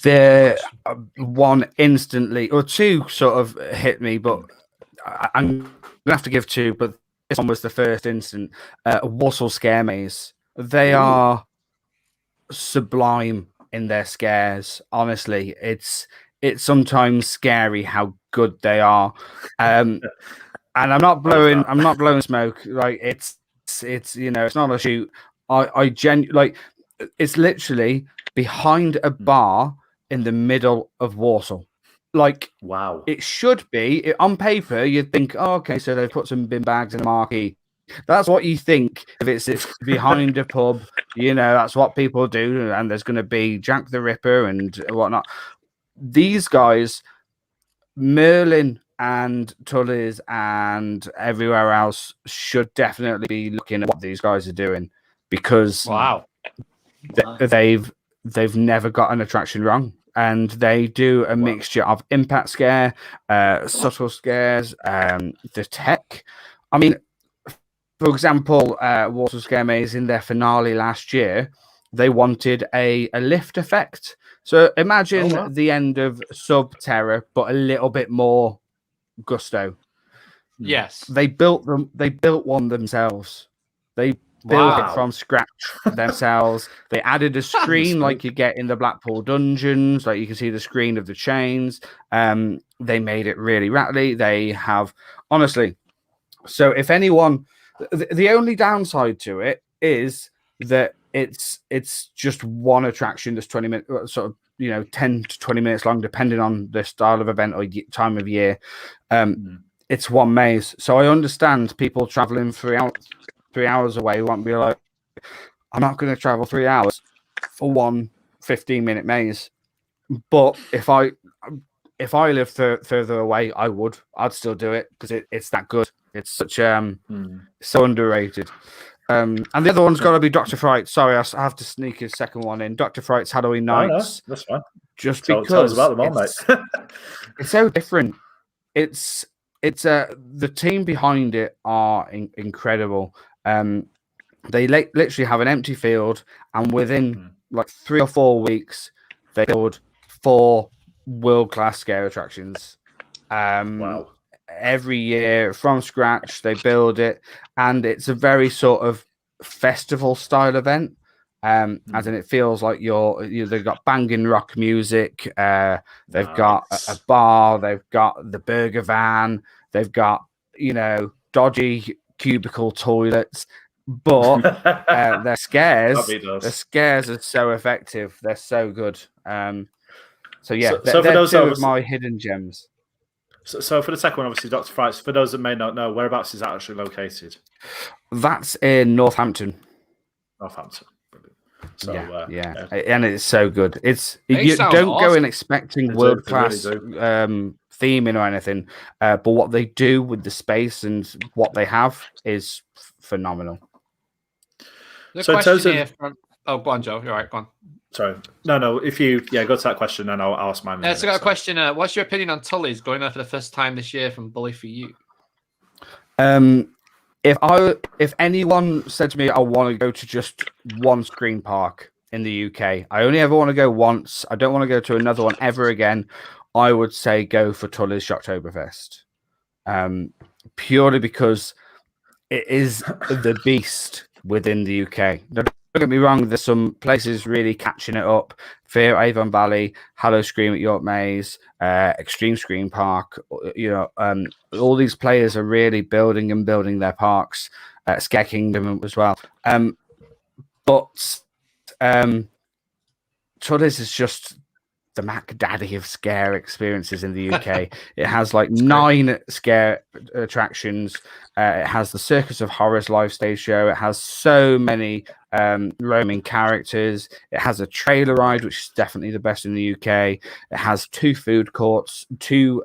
There, one instantly, or two sort of hit me, but I'm going to have to give two, but this one was the first instant. Walsall Scare Maze. They are sublime in their scares. Honestly, it's sometimes scary how good they are. And I'm not blowing smoke. Like it's it's not a shoot. I like it's literally behind a bar in the middle of Walsall. Like, wow, it should be on paper. You'd think, oh, okay, so they've put some bin bags in a marquee. That's what you think if it's behind a pub. That's what people do, and there's going to be Jack the Ripper and whatnot. These guys, Merlin and Tully's and everywhere else, should definitely be looking at what these guys are doing, because they've never got an attraction wrong. And they do a mixture of impact scare, subtle scares, the tech. I mean, for example, Walsall Scare Maze, in their finale last year, they wanted a lift effect. So imagine the end of Sub Terror, but a little bit more gusto. Yes. They built them. They built one themselves. They built it from scratch themselves. They added a screen like you get in the Blackpool dungeons, like you can see the screen of the chains. They made it really rattly. They have, honestly. So if anyone, the only downside to it is that it's just one attraction that's 20 minutes, sort of 10 to 20 minutes long, depending on the style of event or time of year. It's one maze, so I understand people traveling 3 hours away won't be like, I'm not going to travel 3 hours for one 15-minute maze. But if I lived further away, I'd still do it, because it's that good. It's such so underrated. And the other one's got to be Dr. Fright. Sorry, I have to sneak a second one in. Dr. Fright's Halloween Nights. No, that's fine. Just tell because us about them all, mate. It's so different. It's the team behind it are incredible. They literally have an empty field, and within like 3 or 4 weeks, they build 4 world-class scare attractions. Wow. Every year from scratch, they build it, and it's a very sort of festival style event. As in, it feels like they've got banging rock music. They've got a bar. They've got the burger van. They've got dodgy cubicle toilets. But their scares are so effective. They're so good. So yeah, so for those two of my hidden gems. So for the second one, obviously, Dr. Fright's, for those that may not know, whereabouts is that actually located? That's in Northampton. Northampton. Brilliant. So, yeah, and it's so good. You sound don't awesome. go in expecting world class theming or anything, but what they do with the space and what they have is phenomenal. The So in question terms of- here from... Oh, go on, Joe. You're right, go on. Sorry. No, if you go to that question, then I'll ask mine. So I got a question. What's your opinion on Tully's going there for the first time this year from Bully for You? If anyone said to me, I want to go to just one screen park in the UK, I only ever want to go once, I don't want to go to another one ever again, I would say go for Tully's Shocktoberfest. Purely because it is the beast within the UK. Don't get me wrong, there's some places really catching it up. Fear Avon Valley, Hallow Scream at York Maze, Extreme Scream Park. All these players are really building their parks. Scare Kingdom as well. But Tully's is just the Mac Daddy of scare experiences in the UK. It has like 9 scare attractions. It has the Circus of Horrors live stage show. It has so many roaming characters. It has a trailer ride, which is definitely the best in the UK. It has 2 food courts, 2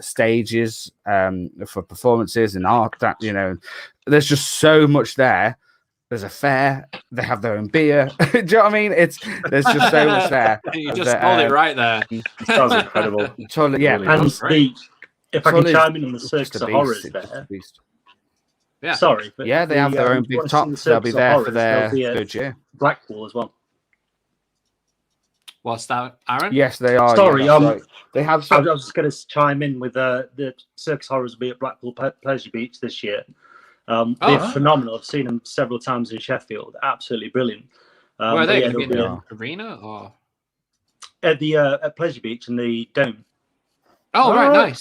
stages for performances and art. That, you know, there's just so much there. There's a fair. They have their own beer. Do you know what I mean? There's just so much there. You just called it right there. Sounds incredible. Totally, yeah. Really And does. if I can chime in on the Circus of Horrors It's there. Yeah. Sorry, but Yeah, they have their own big tops. They'll be there for their third year. Blackpool as well. What's that, Aaron? Yes, they are. Sorry, yeah, right. They have. I was just going to chime in with the Circus Horrors will be at Blackpool Pleasure Beach this year. They're phenomenal. I've seen them several times in Sheffield. Absolutely brilliant. Where are they? Going to be in be the arena or at the at Pleasure Beach in the Dome? Oh, right,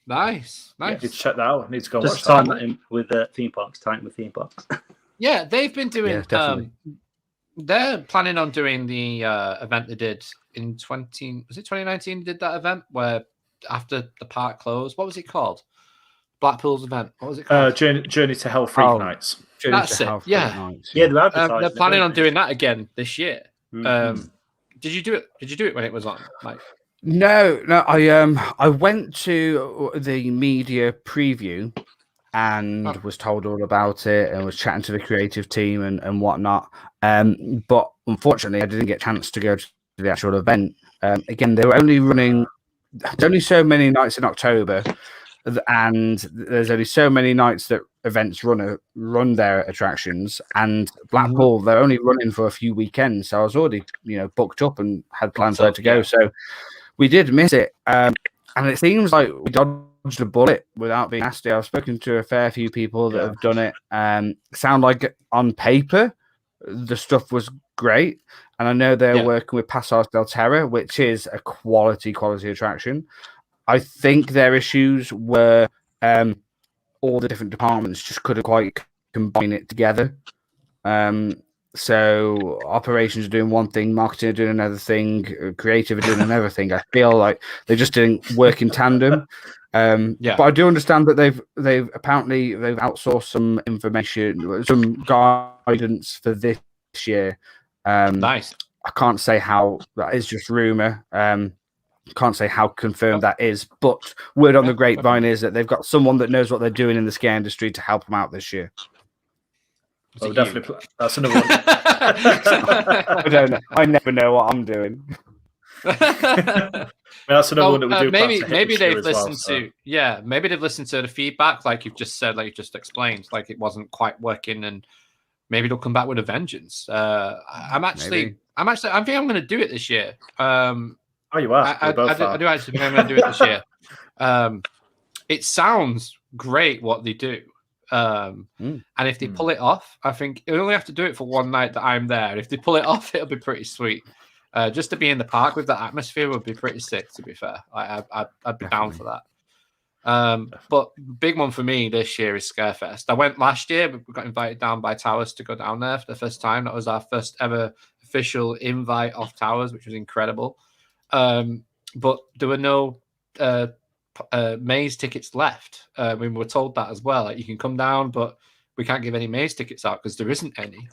nice. Yeah, need to check that out. I need to go Just watch time that. that in with theme parks. Time with theme parks. Yeah, they've been doing. Yeah, definitely. They're planning on doing the event they did in 2019? Did that event where after the park closed? What was it called? Blackpool's event. What was it called? Journey to Hell Freak Nights. That's it. Yeah, yeah. They're advertising. they're planning on doing that again this year. Mm-hmm. Did you do it? Did you do it when it was on? Like, No. I went to the media preview and was told all about it and was chatting to the creative team and whatnot. But unfortunately, I didn't get a chance to go to the actual event. Again, they were only running. There's only so many nights in October, and there's only so many nights that events run their attractions. And Blackpool, they're only running for a few weekends, so I was already booked up and had plans where to go. So we did miss it, and it seems like we dodged a bullet without being nasty. I've spoken to a fair few people that have done it. Sound like on paper the stuff was great, and I know they're working with Passage del Terra, which is a quality attraction. I think their issues were all the different departments just couldn't quite combine it together. So operations are doing one thing, marketing are doing another thing, creative are doing another thing. I feel like they just didn't work in tandem. But I do understand that they've apparently outsourced some information, some guidance for this year. nice. I can't say how that is, just rumor. Can't say how confirmed that is, but word on the grapevine is that they've got someone that knows what they're doing in the scare industry to help them out this year. Oh, definitely. That's another one. I don't know. I never know what I'm doing. That's another one that we do. Maybe they've listened to maybe they've listened to the feedback, like you've just said, like you just explained, like it wasn't quite working, and maybe they'll come back with a vengeance. I think I'm going to do it this year. Oh, you are. I do actually think I'm going to do it this year. It sounds great what they do. And if they pull it off, I think you only have to do it for one night that I'm there. If they pull it off, it'll be pretty sweet. Just to be in the park with that atmosphere would be pretty sick, to be fair. I'd be down for that. But big one for me this year is Scarefest. I went last year, but we got invited down by Towers to go down there for the first time. That was our first ever official invite off Towers, which was incredible. But there were no maze tickets left. We were told that as well. Like, you can come down, but we can't give any maze tickets out because there isn't any.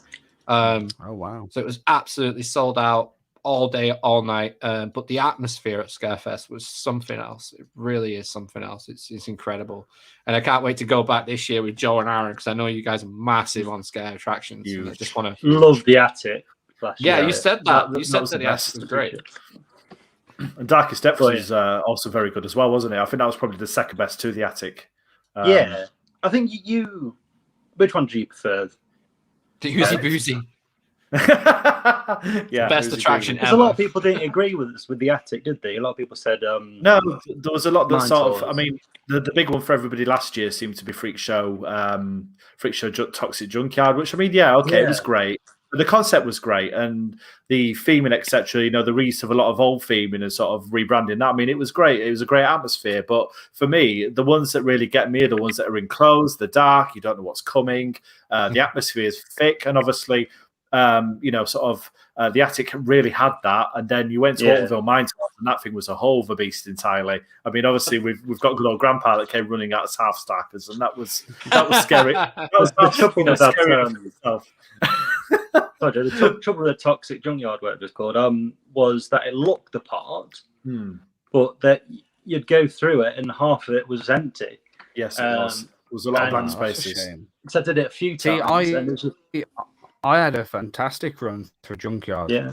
Oh wow! So it was absolutely sold out all day, all night. But the atmosphere at Scarefest was something else. It really is something else. It's incredible, and I can't wait to go back this year with Joe and Aaron, because I know you guys are massive on scare attractions. I just want to love the attic. You said that. You said that the attic was great. And Darkest Depths was also very good as well, wasn't it? I think that was probably the second best to the attic. I think you. Which one do you prefer? The Oozy Boozy. Best attraction ever. Because a lot of people didn't agree with us with the attic, did they? A lot of people said no. There was a lot that sort of. I mean, the big one for everybody last year seemed to be Freak Show Toxic Junkyard, which, I mean, it was great. The concept was great, and the theming, etc. The reuse of a lot of old theming and sort of rebranding that. I mean, it was great. It was a great atmosphere. But for me, the ones that really get me are the ones that are enclosed, the dark. You don't know what's coming. The atmosphere is thick, and obviously, sort of the attic really had that, and then you went to Altonville Mine Tower, and that thing was a whole of a beast entirely. I mean, obviously we've got good old Grandpa that came running out as half stackers, and that was scary. That was trouble with that. Scary the trouble with the toxic junkyard, whatever it's called, was that it looked the part, but that you'd go through it and half of it was empty. Yes, it was. There was a lot of blank spaces. So I did it a few times. I had a fantastic run through junkyard. Yeah,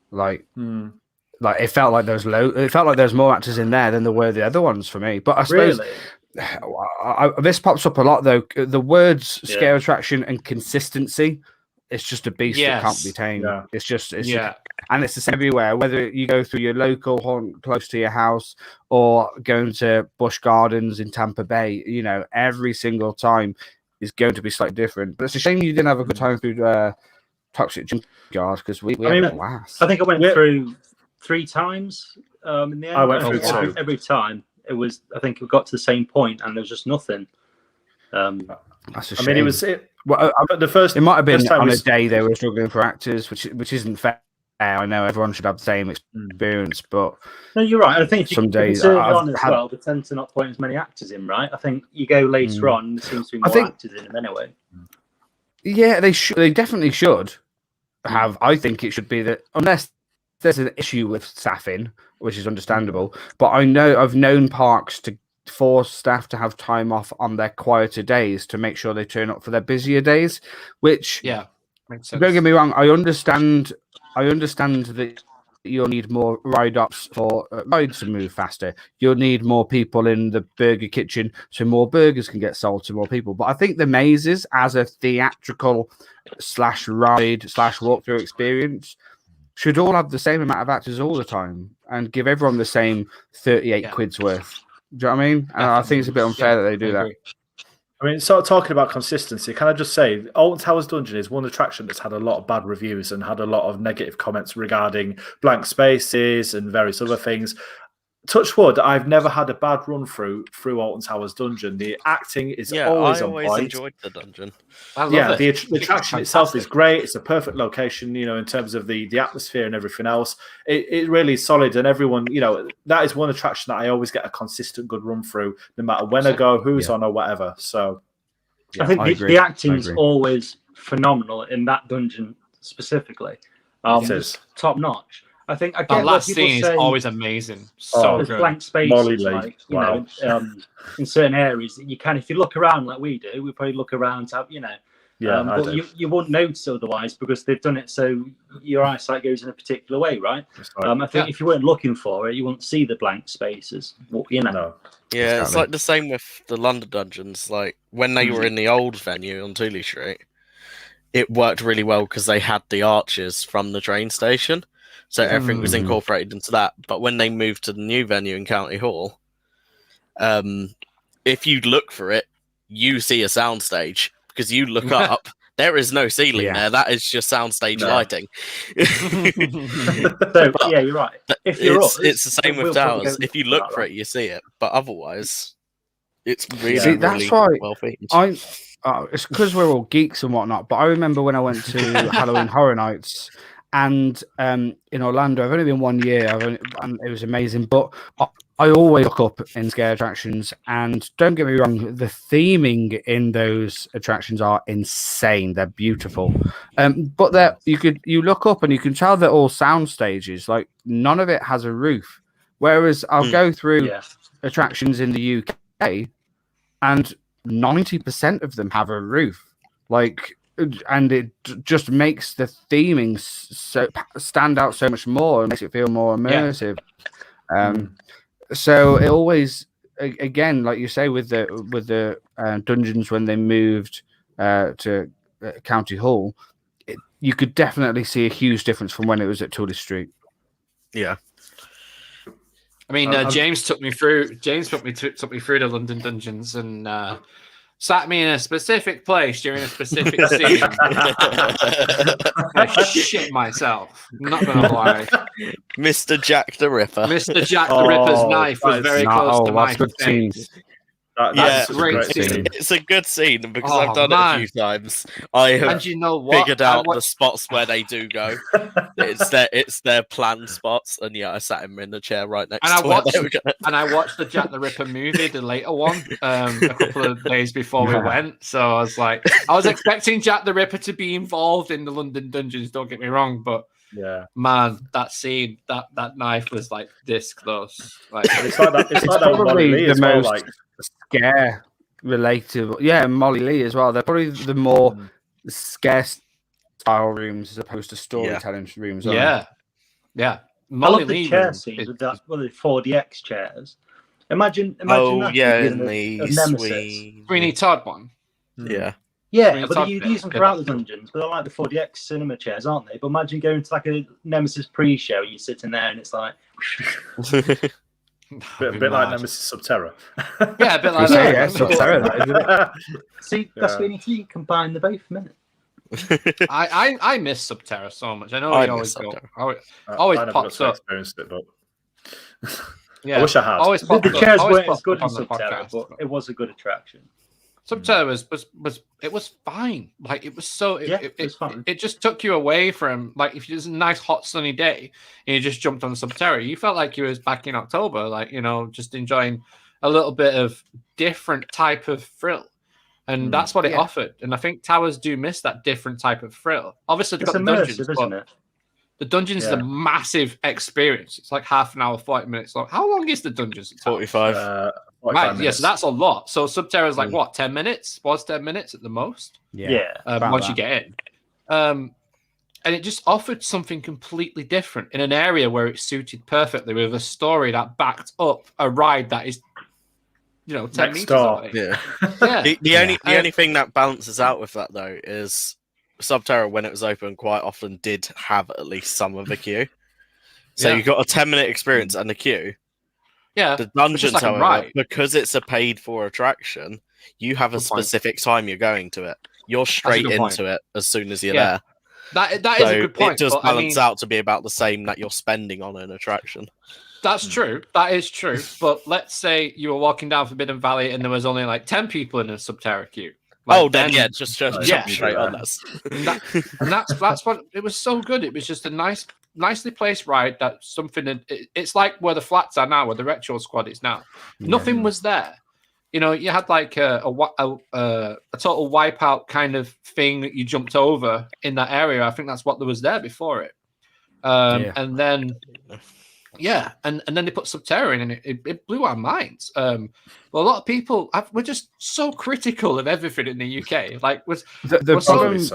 like it felt like there was It felt like there was more actors in there than there were the other ones for me. But I suppose this pops up a lot though. The words scare attraction and consistency. It's just a beast that can't be tamed. Yeah. It's just and it's the same everywhere. Whether you go through your local haunt close to your house or going to Busch Gardens in Tampa Bay, every single time is going to be slightly different. But it's a shame you didn't have a good time through Toxic Junkyard because we had a blast. I think I went through 3 times in the end. I went through 2. Every time it was. I think we got to the same point and there was just nothing. That's a shame. I mean, it was the first. It might have been on a day they were struggling for actors, which isn't fair. I know everyone should have the same experience, but no, you're right. I think some days on as well, they tend to not put as many actors in, right? I think you go later on, there seems to be more actors in them anyway. Yeah, they should. They definitely should have. I think it should be that unless there's an issue with staffing, which is understandable. But I've known parks to force staff to have time off on their quieter days to make sure they turn up for their busier days. Which makes sense. Don't get me wrong. I understand that you'll need more ride-ups for rides to move faster. You'll need more people in the burger kitchen so more burgers can get sold to more people. But I think the mazes as a theatrical /ride/walkthrough experience should all have the same amount of actors all the time and give everyone the same 38 quid's worth. Do you know what I mean? And I think it's a bit unfair that they do that. I mean, sort of talking about consistency, can I just say, Alton Towers Dungeon is one attraction that's had a lot of bad reviews and had a lot of negative comments regarding blank spaces and various other things. Touch wood, I've never had a bad run through Alton Towers Dungeon. The acting is always on point. I always enjoyed the dungeon. The attraction itself is great. It's a perfect location, in terms of the atmosphere and everything else. It really is solid, and everyone, that is one attraction that I always get a consistent good run through, no matter when I go, who's on, or whatever. So, I think the acting is always phenomenal in that dungeon specifically. It's top notch. I think I get the last scene is always amazing. So good. Blank spaces, in certain areas that you can, if you look around like we do, we probably look around to have, but you won't notice otherwise because they've done it so your eyesight goes in a particular way, right? I think if you weren't looking for it, you wouldn't see the blank spaces. No. Yeah, it's like the same with the London dungeons. Like when they were in the old venue on Tooley Street, it worked really well because they had the arches from the train station. So everything was incorporated into that. But when they moved to the new venue in County Hall, if you look for it, you see a soundstage because you look up. There is no ceiling there. That is just soundstage lighting. You're right. It's the same with towers. If you look for it, you see it. But otherwise, it's really, that's why well themed. It's because we're all geeks and whatnot. But I remember when I went to Halloween Horror Nights. And in Orlando, I've only been 1 year, and it was amazing. But I always look up in scare attractions, and don't get me wrong, the theming in those attractions are insane. They're beautiful, but you look up and you can tell they're all sound stages. Like none of it has a roof. Whereas I'll go through attractions in the UK, and 90% of them have a roof. And it just makes the theming stand out so much more and makes it feel more immersive. So it always, again, like you say, with the dungeons when they moved to County Hall, you could definitely see a huge difference from when it was at Tooley Street. Yeah. I mean, James took me through the London dungeons and sat me in a specific place during a specific scene. I shit myself. I'm not going to lie. Mr. Jack the Ripper. Mr. Jack the Ripper's knife was very close to my face. That's a great scene. It's a good scene because I've done it a few times. I have and you know what? figured out the spots where they do go. It's their planned spots, and I sat him in the chair right next to where they were going. And I watched the Jack the Ripper movie, the later one, a couple of days before we went. So I was like, I was expecting Jack the Ripper to be involved in the London dungeons. Don't get me wrong, but man, that scene, that knife was like this close. Like it's like that. It's like probably the most like scare relatable. Yeah, and Molly Lee as well. They're probably the more scare style rooms as opposed to storytelling rooms. Yeah. I love the chair scenes with that. Well, the 4DX chairs. Imagine that in the Nemesis. Sweeney Todd one. Yeah, but you use them throughout the dungeons, but they're like the 4DX cinema chairs, aren't they? But imagine going to like a Nemesis pre-show, you're sitting there and it's like... a bit like Nemesis Subterra. Yeah, a bit like that. Yeah, Subterra, that, isn't it? See, that's when you need to combine the both a minute. I miss Subterra so much. I know I we always go. I Always never pops got to up. experience it, but Yeah, I wish I had. Always pops The chairs weren't as up good as on the Subterra, podcast, but it was a good attraction. Subterra was fine. Like it was so it was fun. It just took you away from like if it was a nice hot sunny day and you just jumped on Subterra, you felt like you was back in October, like just enjoying a little bit of different type of thrill. And that's what it offered. And I think towers do miss that different type of thrill. Obviously they've got the dungeons, isn't it? The dungeons is a massive experience. It's like half an hour, 40 minutes long. How long is the dungeons? 45. Right, yes, that's a lot. So Subterra is like what, 10 minutes? Was 10 minutes at the most? Once you get in. And it just offered something completely different in an area where it suited perfectly with a story that backed up a ride that is 10 meters away. The only thing that balances out with that though is Subterra, when it was open, quite often did have at least some of the queue. So you got a 10-minute experience and a queue. Yeah. The dungeons, however, because it's a paid-for attraction, you have a specific time you're going to it. You're straight into it as soon as you're there. That is a good point. It does balance out to be about the same that you're spending on an attraction. That's true. That is true. But let's say you were walking down Forbidden Valley and there was only like 10 people in a Subterra queue. Just jump straight on this. And that's what it was so good. It was just a nicely placed ride. That's something that it's like where the flats are now, where the retro squad is now. Nothing was there. You had like a total wipeout kind of thing that you jumped over in that area. I think that's what there was there before it. And then and then they put Subterra in, and it blew our minds. Well, a lot of people we're just so critical of everything in the UK. Like, the problem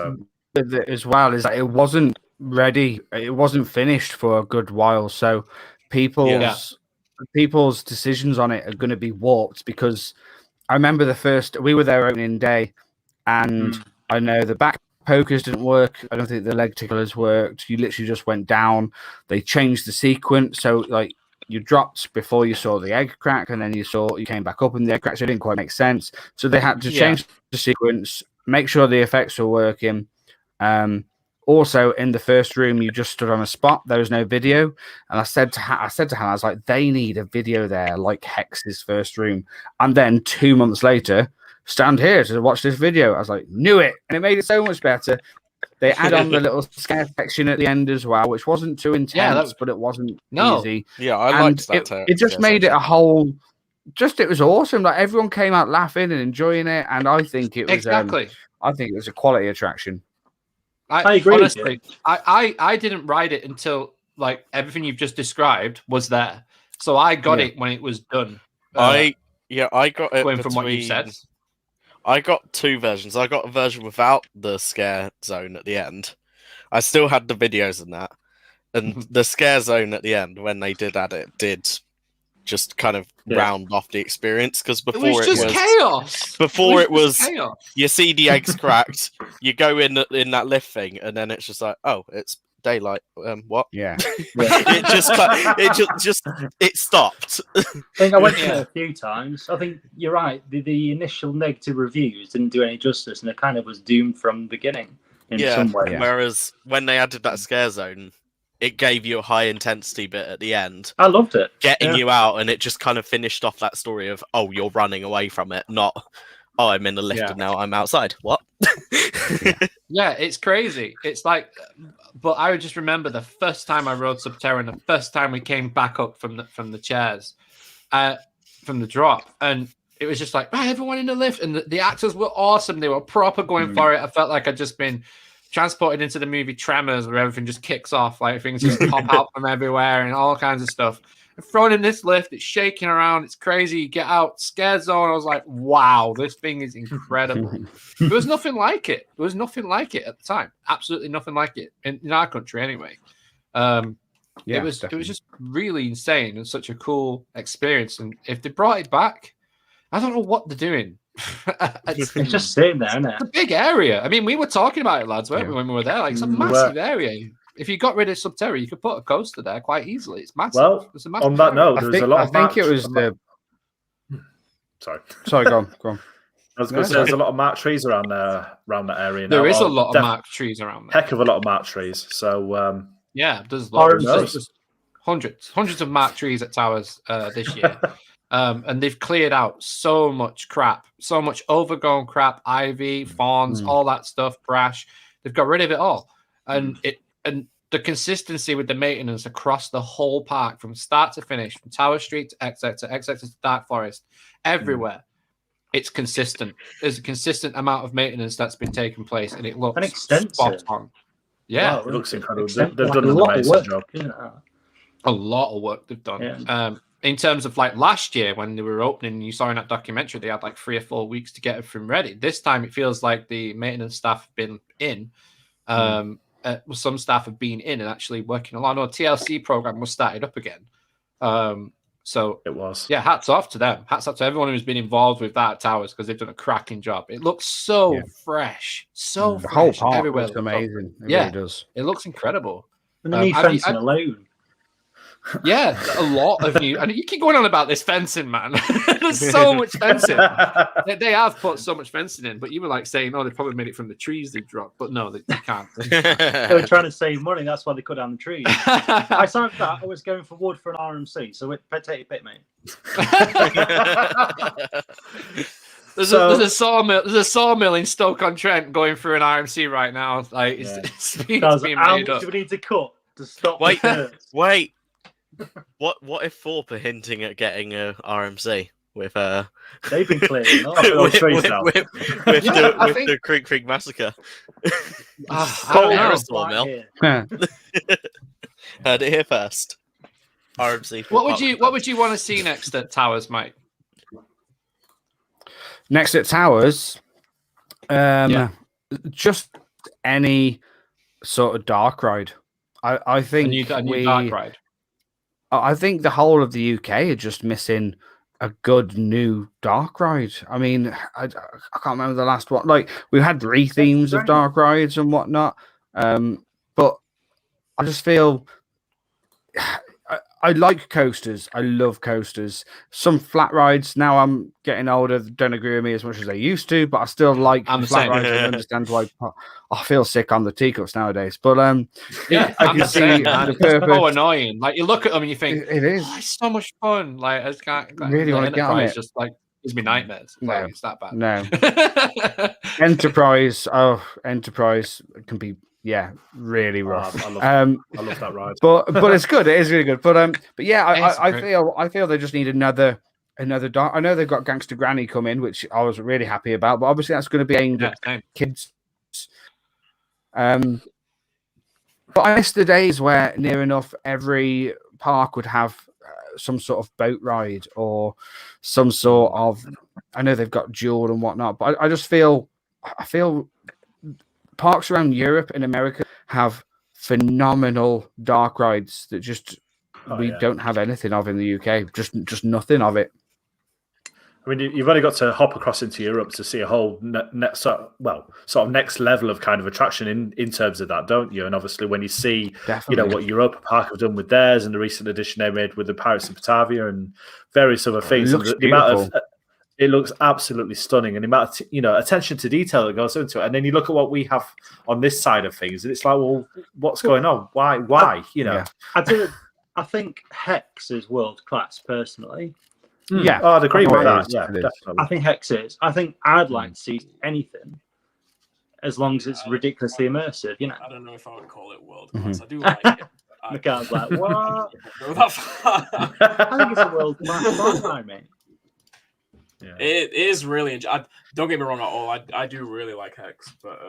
with it as well is that it wasn't ready. It wasn't finished for a good while. So people's decisions on it are going to be warped, because I remember we were there opening day, and I know the back pokers didn't work. I don't think the leg ticklers worked. You literally just went down. They changed the sequence, so like you dropped before you saw the egg crack, and then you came back up and the egg crack. So it didn't quite make sense. So they had to change the sequence, make sure the effects were working. Also, in the first room, you just stood on a spot. There was no video, and I said to Hannah, I was like, they need a video there, like Hex's first room. And then 2 months later, stand here to watch this video. I was like, knew it, and it made it so much better. They add on the little scare section at the end as well, which wasn't too intense, but it wasn't easy. Yeah, I liked that. It just made it a whole. It was awesome. Like, everyone came out laughing and enjoying it, and I think it was I think it was a quality attraction. I agree. Honestly, I didn't ride it until like everything you've just described was there, so I got it when it was done. I got it going from what you said. I got two versions. I got a version without the scare zone at the end. I still had the videos in that, and the scare zone at the end, when they did add it, did just kind of round off the experience, because before it was chaos. Before it was chaos. You see the eggs cracked, you go in that lift thing, and then it's just like, oh, it's daylight. What? Yeah. it stopped. I think I went there a few times. I think you're right. The initial negative reviews didn't do any justice, and it kind of was doomed from the beginning in some way. Whereas when they added that scare zone, it gave you a high intensity bit at the end. I loved it. Getting you out, and it just kind of finished off that story of, oh, you're running away from it, not, oh, I'm in the lift and now I'm outside. What? Yeah, it's crazy. It's like, but I would just remember the first time I rode Subterra and the first time we came back up from the chairs, from the drop, and it was just like, right, everyone in the lift, and the actors were awesome. They were proper going for it. I felt like I'd just been transported into the movie Tremors, where everything just kicks off, like things just pop out from everywhere and all kinds of stuff. And thrown in this lift, it's shaking around, it's crazy. You get out, scared zone. I was like, wow, this thing is incredible. There was nothing like it. There was nothing like it at the time. Absolutely nothing like it in our country, anyway. It was just really insane and such a cool experience. And if they brought it back, I don't know what they're doing. It's just sitting there, isn't it? It's a big area. I mean, we were talking about it, lads, weren't we, when we were there? Like, it's a massive area. If you got rid of Subterra, you could put a coaster there quite easily. It's massive. Well, it's a massive on that area. note, there's a lot of I think it was the... Sorry, go on. I was going to say there's a lot of marked trees around that area now. There is a lot of marked trees around there. Heck of a lot of marked trees. So, yeah, there's lots. There's hundreds of marked trees at Towers this year. And they've cleared out so much crap, so much overgrown crap, ivy, fawns, all that stuff, brash. They've got rid of it all. And the consistency with the maintenance across the whole park, from start to finish, from Tower Street to X Sector to Dark Forest, everywhere, it's consistent. There's a consistent amount of maintenance that's been taking place, and it looks spot on. Yeah, it looks incredible. They've done an amazing job. A lot of work they've done. Yeah. In terms of like last year when they were opening, you saw in that documentary they had like 3 or 4 weeks to get everything ready. This time it feels like the maintenance staff have been in. Some staff have been in and actually working along. No, TLC program was started up again. So it was. Yeah, hats off to them. Hats off to everyone who's been involved with that at Towers, because they've done a cracking job. It looks so fresh. So the fresh. whole park everywhere looks amazing. It really does. It looks incredible. And the new fencing alone. Yeah, a lot of new. And you keep going on about this fencing, man. There's so much fencing. They have put so much fencing in, but you were like saying, "Oh, they probably made it from the trees they dropped," but no, they can't. They were trying to save money. That's why they cut down the trees. I saw that. I was going for wood for an RMC, so take a bit, mate. There's a sawmill. There's a sawmill in Stoke-on-Trent going through an RMC right now. Like it's being made up. Do we need to cut to stop? Wait. What if Thorpe are hinting at getting a RMC with They've been clearing with the Creek Creek massacre? Sawmill. Heard it here first. RMC. What would you want to see next at Towers, Mike? Next at Towers, just any sort of dark ride. I think a new dark ride. I think the whole of the UK are just missing a good new dark ride. I mean, I can't remember the last one. Like, we had re-themes of dark rides and whatnot, but I just feel I like coasters. I love coasters. Some flat rides. Now I'm getting older. Don't agree with me as much as I used to, but I still like flat rides. I understand why I feel sick on the teacups nowadays. But I can see the purpose. It's so annoying. Like, you look at them and you think, it is. Oh, it's so much fun. Like, I can't really want to get on it. Just like gives me nightmares. No, it's that bad. No. Enterprise. Oh, Enterprise can be. Yeah, really rough. I love that ride. But it's good. It is really good. But yeah, I feel they just need another dark. I know they've got Gangster Granny come in, which I was really happy about. But obviously that's going to be aimed at kids. But I miss the days where near enough every park would have some sort of boat ride or some sort of. I know they've got Jewel and whatnot, but I just feel. Parks around Europe and America have phenomenal dark rides that just we don't have anything of in the UK. Just nothing of it. I mean, you've only got to hop across into Europe to see a whole sort of next level of kind of attraction in terms of that, don't you? And obviously, when you see what Europa Park have done with theirs and the recent addition they made with the Pirates of Batavia and various other things, the amount of It looks absolutely stunning, and the amount of attention to detail that goes into it. And then you look at what we have on this side of things, and it's like, well, what's going on? Why? I think Hex is world class, personally. Yeah, I'd agree with that. Yeah, definitely. I think Hex is. I think I'd like to see anything as long as it's ridiculously immersive. I don't know if I would call it world class. I do like it. MIKHILE's like, what? Go that far. I think it's a world class, mate. Yeah. It is really. Don't get me wrong at all. I do really like Hex, but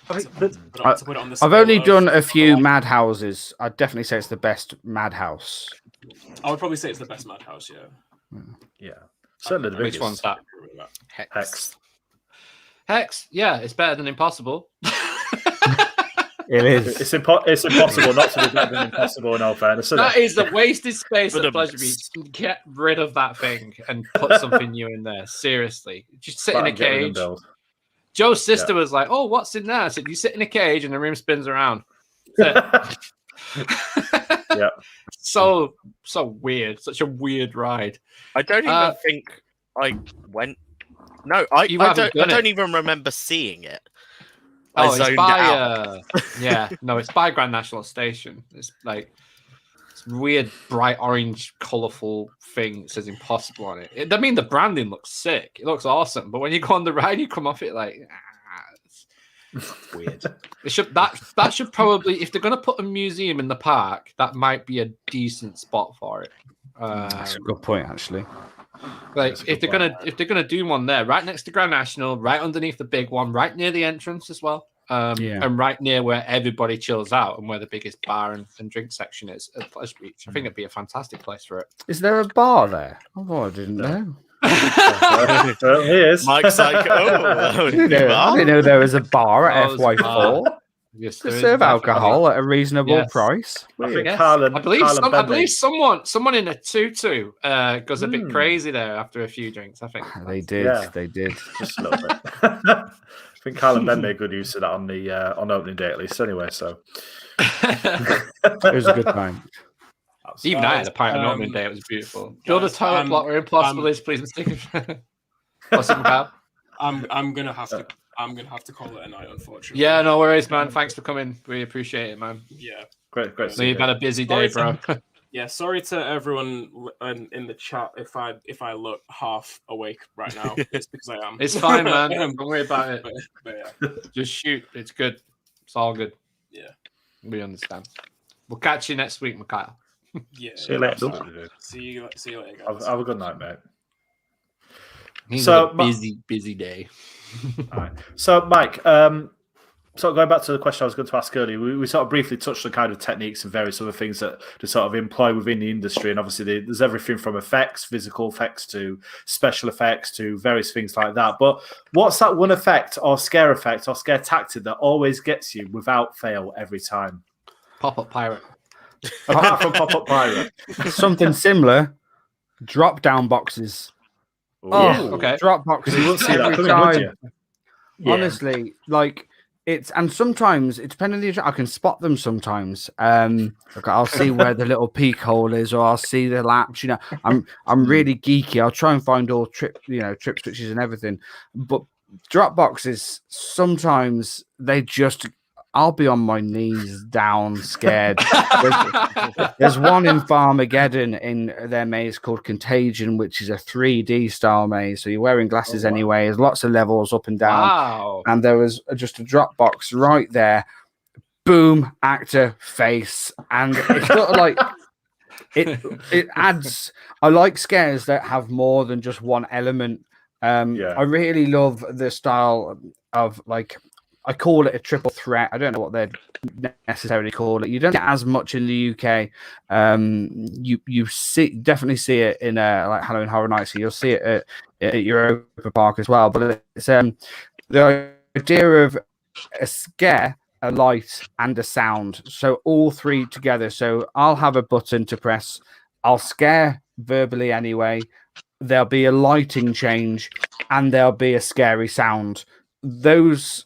I've only done a few Madhouses. I'd definitely say it's the best Madhouse. I would probably say it's the best Madhouse. Yeah. Certainly the biggest. Which one's that? Hex. Hex. Yeah, it's better than Impossible. It is. It's impossible not to be better than Impossible, in all fairness. That is a wasted space at Pleasure Beach. Get rid of that thing and put something new in there. Seriously. Just sit in a cage. Joe's sister was like, oh, what's in there? I said, you sit in a cage and the room spins around. Yeah. So weird. Such a weird ride. I don't even think I went. No, I don't even remember seeing it. Oh, it's by it's by Grand National Station. It's like this weird, bright orange, colourful thing. It says Impossible on it. I mean, the branding looks sick. It looks awesome. But when you go on the ride, you come off it like, it's weird. That should probably, if they're going to put a museum in the park, that might be a decent spot for it. That's a good point, actually. Like if they're gonna do one there, right next to Grand National, right underneath the big one, right near the entrance as well, and right near where everybody chills out and where the biggest bar and drink section is at Pleasure Beach. I think it'd be a fantastic place for it. Is there a bar there? Oh, I didn't know. It is. Mike's like, I didn't know there was a bar at FY4. Yes, to serve alcohol at a reasonable price. I think I believe someone in a tutu goes a bit crazy there after a few drinks. I think they did. They did just a little bit. I think Kyle and Ben made good use of that on the on opening day at least. Anyway, so it was a good time. Even I had a pint on opening day. It was beautiful. Build a toilet block where Impossible is, please. What's up, Kyle? I'm gonna have to call it a night, unfortunately. Yeah, no worries, man. Thanks for coming. We appreciate it, man. Yeah, great. So you've had a busy day, bro. Sorry to everyone in the chat if I look half awake right now. It's because I am. It's fine, man. Don't worry about it. But just shoot. It's good. It's all good. Yeah, we understand. We'll catch you next week, MIKHILE. Yeah. See you later. See you later, guys. Have a good night, mate. So busy day. All right. So, Mike, so going back to the question I was going to ask earlier, we sort of briefly touched on kind of techniques and various other things that to sort of employ within the industry. And obviously, there's everything from effects, physical effects, to special effects, to various things like that. But what's that one effect or scare tactic that always gets you without fail every time? Pop-up pirate. Apart from pop-up pirate. Something similar, drop-down boxes. Okay. Drop boxes every time. Honestly, like and sometimes it depends on the. I can spot them sometimes. I'll see where the little peak hole is, or I'll see the latch. I'm really geeky. I'll try and find all trip switches and everything. But drop boxes sometimes I'll be on my knees down, scared. There's one in Farmageddon in their maze called Contagion, which is a 3D style maze. So you're wearing glasses anyway. There's lots of levels up and down. Wow. And there was just a drop box right there. Boom, actor, face. And it's sort of like, it adds, I like scares that have more than just one element. I really love the style of I call it a triple threat. I don't know what they'd necessarily call it. You don't get as much in the UK. You definitely see it in like Halloween Horror Nights. So you'll see it at Europa Park as well. But it's the idea of a scare, a light, and a sound. So all three together. So I'll have a button to press. I'll scare verbally anyway. There'll be a lighting change, and there'll be a scary sound. Those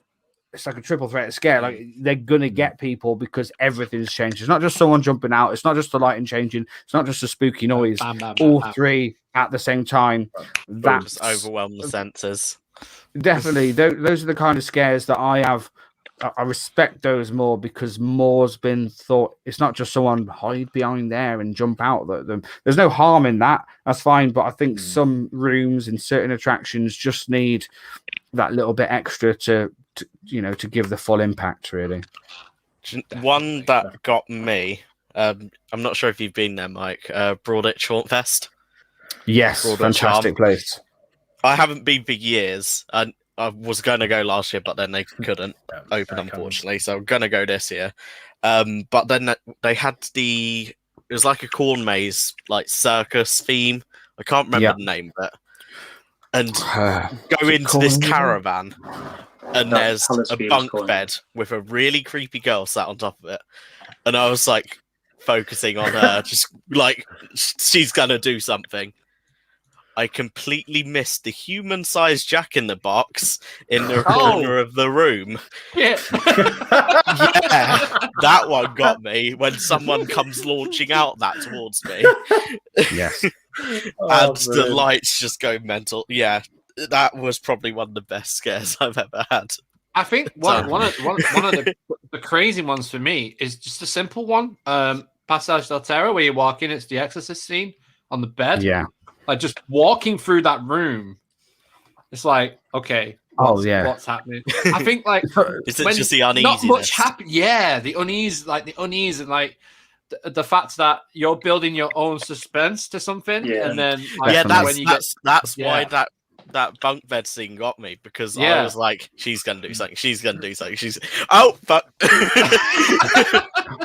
it's like a triple threat scare. Like they're gonna get people because everything's changed. It's not just someone jumping out. It's not just the lighting changing. It's not just a spooky noise. All three at the same time. That's just overwhelm the senses. Definitely, those are the kind of scares that I have. I respect those more because more's been thought. It's not just someone hide behind there and jump out at them. There's no harm in that. That's fine. But I think some rooms in certain attractions just need that little bit extra to give the full impact. Really, one that got me. I'm not sure if you've been there, Mike. Broadwich Hauntfest. Yes, Broadwich fantastic place. I haven't been for years. I was going to go last year, but then they couldn't open, unfortunately. So I'm going to go this year. But then they had it was like a corn maze, like circus theme. I can't remember the name of it. And go into this caravan, and there's a bunk bed with a really creepy girl sat on top of it. And I was like focusing on her, just like she's going to do something. I completely missed the human-sized Jack-in-the-Box in the corner of the room. Yeah. That one got me when someone comes launching out that towards me. Yes. And the lights just go mental. Yeah, that was probably one of the best scares I've ever had. I think one of the crazy ones for me is just a simple one. Passage del Terror, where you walk in, it's the Exorcist scene on the bed. Yeah. Like just walking through that room, it's like, okay, what's happening? I think like is it just the uneasiness? Not much happen. Yeah, the unease, and like the fact that you're building your own suspense to something, and then that's why that bunk bed scene got me, because I was like, she's gonna do something. She's gonna do something. Fuck.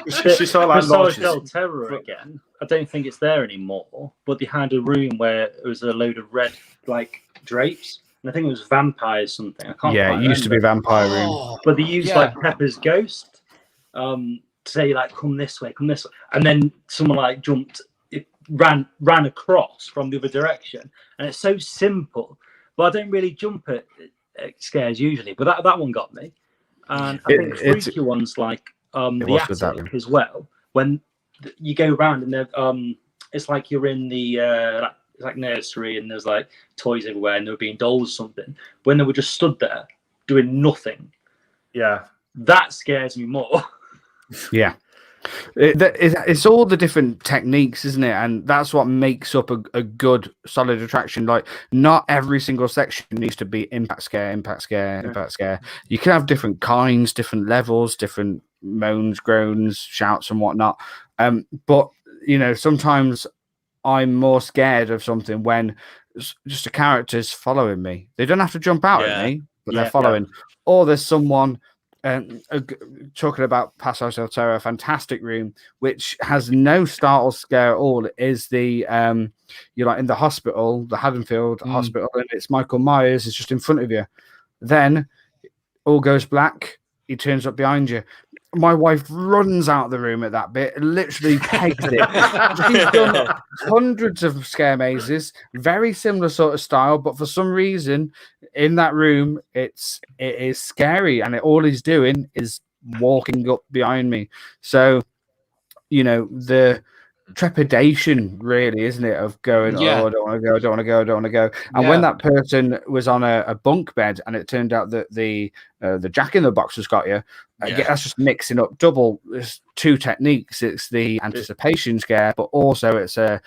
She saw like Passage del Terror again. I don't think it's there anymore, but they had a room where it was a load of red like drapes, and I think it was vampires something. I can't. Yeah, it used to be vampire room, but they used like Pepper's ghost to say like, come this way, and then someone like ran across from the other direction, and it's so simple. But I don't really jump at scares usually, but that one got me. And I think freaky ones like the attic as well. When you go around and they're it's like you're in the like nursery and there's like toys everywhere and they were being dolls or something. When they were just stood there doing nothing, that scares me more. Yeah. It's all the different techniques, isn't it? And that's what makes up a good solid attraction. Like not every single section needs to be impact scare. You can have different kinds, different levels, different moans, groans, shouts and whatnot. But sometimes I'm more scared of something when just a character's following me. They don't have to jump out at me, but they're following. Or there's someone talking about Passage del Terror, a fantastic room which has no startle scare at all. It is the you're like in the hospital, the Haddonfield Hospital, and it's Michael Myers is just in front of you. Then all goes black. He turns up behind you. My wife runs out of the room at that bit, literally pegs it. She's done hundreds of scare mazes, very similar sort of style, but for some reason in that room it is scary, and all he's doing is walking up behind me. So the trepidation, really, isn't it, of going, I don't want to go. And when that person was on a bunk bed and it turned out that the Jack-in-the-Box has got you, that's just mixing up double. There's two techniques. It's the anticipation scare, but also it's a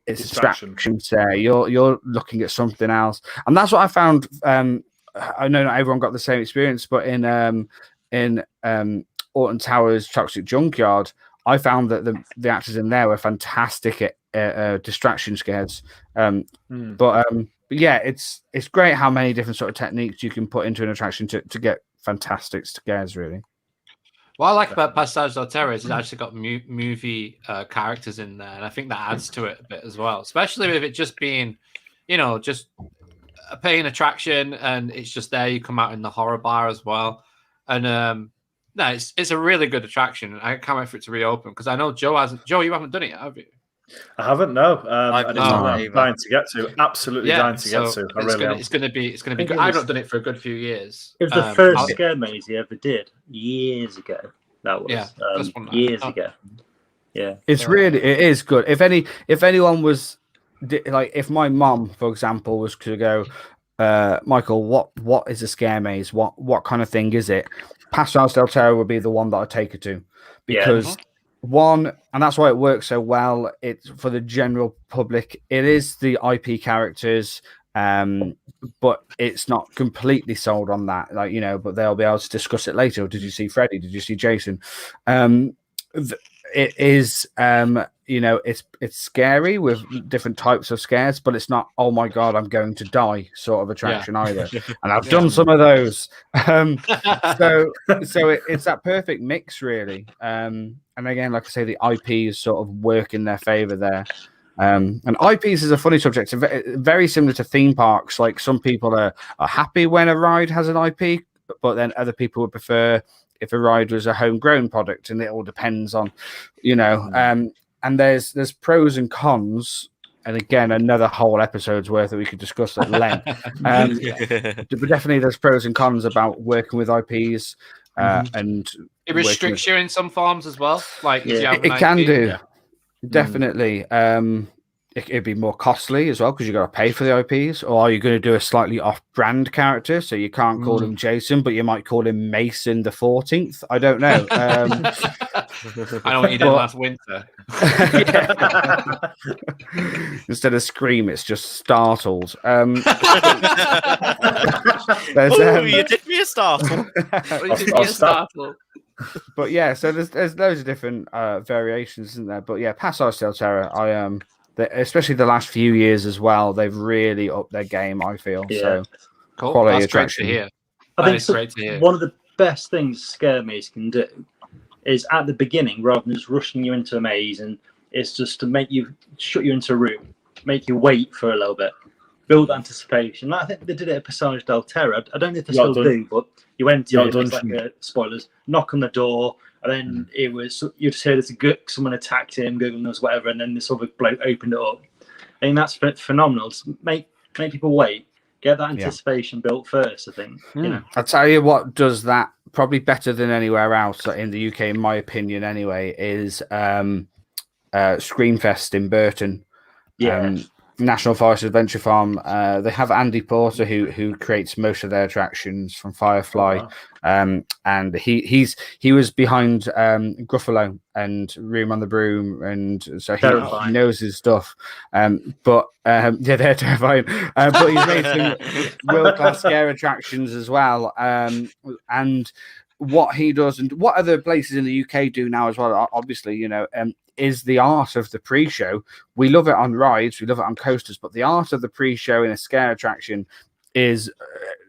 distraction scare. You're looking at something else, and that's what I found. I know not everyone got the same experience, but in Alton Towers Toxic Junkyard, I found that the actors in there were fantastic at distraction scares. But yeah, it's great how many different sort of techniques you can put into an attraction to get fantastic scares, really. What I like about Passage del Terror is it's actually got movie characters in there, and I think that adds to it a bit as well, especially with it just being, just a paying attraction, and it's just there. You come out in the horror bar as well, and no, it's a really good attraction. I can't wait for it to reopen because I know Joe, you haven't done it yet, have you? I haven't, no. And it's one I'm dying to get to. Absolutely dying to get to. I really am. It's going to be good. I've not done it for a good few years. It was the first scare maze he ever did years ago. That was years ago. Yeah, it is good. If anyone was like, if my mum, for example, was to go, Michael, what is a scare maze? What kind of thing is it? Passage del Terror would be the one that I'd take her to, because one, and that's why it works so well. It's for the general public. It is the IP characters, but it's not completely sold on that. Like, you know, but they'll be able to discuss it later. Did you see Freddy? Did you see Jason? It is, you know, it's scary with different types of scares, but it's not, oh my god, I'm going to die sort of attraction either. And I've done some of those. So it's that perfect mix, really. And again, like I say, the IPs sort of work in their favor there. And IPs is a funny subject. It's very similar to theme parks. Like, some people are happy when a ride has an IP, but then other people would prefer if a ride was a homegrown product, and it all depends on, you know. And there's pros and cons, and again, another whole episode's worth that we could discuss at length. But definitely, there's pros and cons about working with IPs, and it restricts you in some forms as well. Like, if you have it can do, definitely. It'd be more costly as well, because you got to pay for the IPs. Or are you going to do a slightly off-brand character, so you can't call him Jason, but you might call him Mason the 14th? I don't know. I know what you did last winter. Instead of Scream, it's just Startled. You did me a startle. But yeah, so there's loads of different variations, isn't there? But yeah, Passage del Terror, especially the last few years as well, they've really upped their game, I feel. So cool. Quality That's attraction. Great to hear. I think great to hear. One of the best things scare maze can do is at the beginning, rather than just rushing you into a maze, and it's just to make you shut you into a room, make you wait for a little bit, build anticipation. I think they did it at Passage del Terror. I don't know if they still do, but you went in, it's like spoilers, knock on the door, and then it was, you just heard someone attacked him, Google knows whatever, and then this other bloke opened it up. I think that's phenomenal. Just make people wait. Get that anticipation built first, I think. You know. I'll tell you what does that probably better than anywhere else in the UK, in my opinion anyway, is Screamfest in Burton. National Forest Adventure Farm. They have Andy Porter who creates most of their attractions from Firefly. And he was behind Gruffalo and Room on the Broom, and so he knows his stuff. But they're terrifying. But he's made some world-class scare attractions as well. And what he does, and what other places in the UK do now as well, obviously, you know, is the art of the pre-show. We love it on rides, we love it on coasters, but the art of the pre-show in a scare attraction is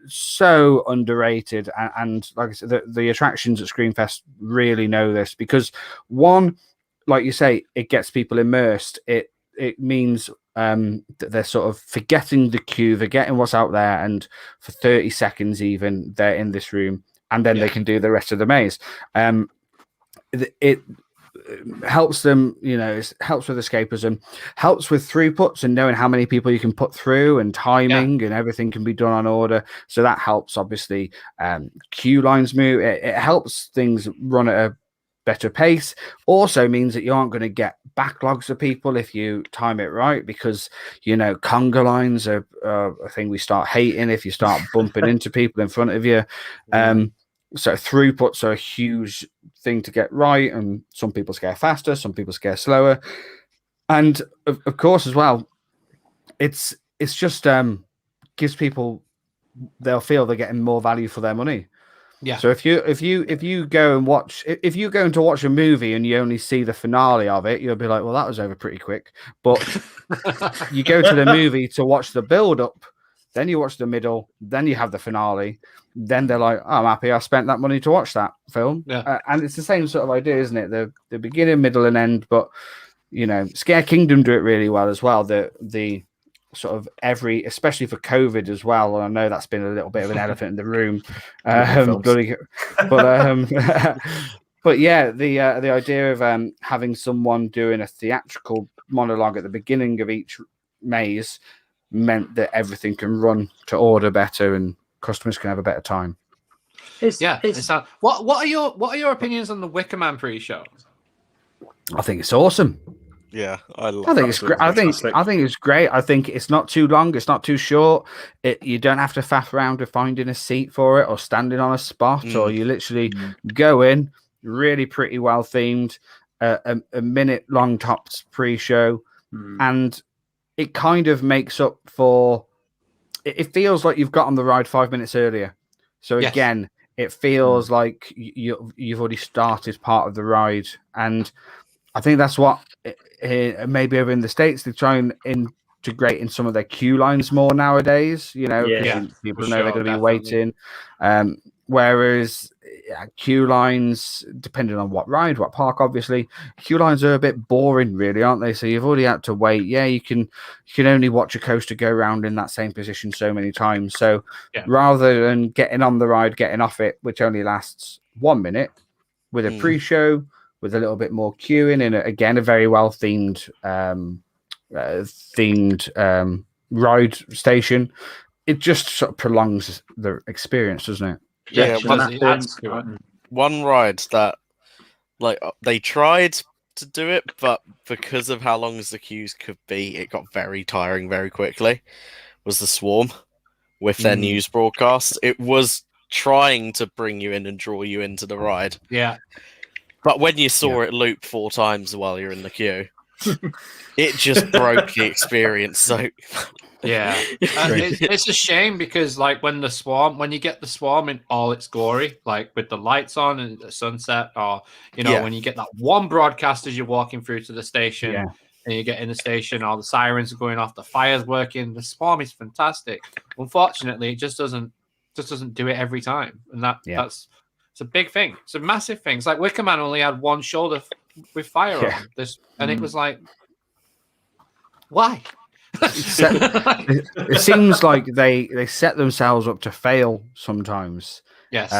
so underrated. And like I said, the attractions at Screamfest really know this, because one, like you say, it gets people immersed. It means that they're sort of forgetting the queue, forgetting what's out there, and for 30 seconds even, they're in this room, and then they can do the rest of the maze. It helps them, you know, it helps with escapism, helps with throughputs and knowing how many people you can put through, and timing, and everything can be done on order. So that helps, obviously. Queue lines move. It helps things run at a better pace. Also means that you aren't going to get backlogs of people if you time it right, because, you know, conga lines are a thing we start hating if you start bumping into people in front of you. So throughputs are a huge thing to get right, and some people scare faster, some people scare slower, and of course as well, it's just gives people, they'll feel they're getting more value for their money. So if you go and watch, if you go to watch a movie and you only see the finale of it, you'll be like, well, that was over pretty quick. But you go to the movie to watch the build up, then you watch the middle, then you have the finale. Then they're like, oh, I'm happy I spent that money to watch that film. And it's the same sort of idea, isn't it? The beginning, middle, and end. But, you know, Scare Kingdom do it really well as well. The sort of especially for COVID as well. And I know that's been a little bit of an elephant in the room. But yeah, the idea of having someone doing a theatrical monologue at the beginning of each maze meant that everything can run to order better and customers can have a better time. What are your opinions on the Wicker Man pre-show? I think it's awesome. Yeah, I think it's great. I think it's great. I think it's not too long. It's not too short. You don't have to faff around with finding a seat for it or standing on a spot, or you literally go in. Really pretty well themed. A minute long tops pre-show, and it kind of makes up for. It feels like you've got on the ride 5 minutes earlier. So again, it feels like you've already started part of the ride, and I think that's what maybe over in the States they try and integrate in some of their queue lines more nowadays. You know, people know they're going to be waiting. Whereas queue lines, depending on what ride, what park, obviously, queue lines are a bit boring, really, aren't they? So you've already had to wait. Yeah, you can only watch a coaster go around in that same position so many times. So rather than getting on the ride, getting off it, which only lasts 1 minute, with a pre-show, with a little bit more queuing, and again, a very well themed ride station, it just sort of prolongs the experience, doesn't it? Yeah, one ride that like they tried to do it, but because of how long as the queues could be, it got very tiring very quickly. Was the Swarm with their news broadcasts? It was trying to bring you in and draw you into the ride. Yeah, but when you saw it loop 4 times while you're in the queue, it just broke the experience. So. Yeah, it's a shame because like when you get the Swarm in all its glory, like with the lights on and the sunset, or when you get that one broadcast as you're walking through to the station, and you get in the station, all the sirens are going off, the fire's working, the Swarm is fantastic. Unfortunately, it just doesn't do it every time, and that's it's a big thing. It's a massive thing. It's like Wicker Man only had one shoulder with fire on this, and it was like, why? It seems like they set themselves up to fail sometimes. Yes.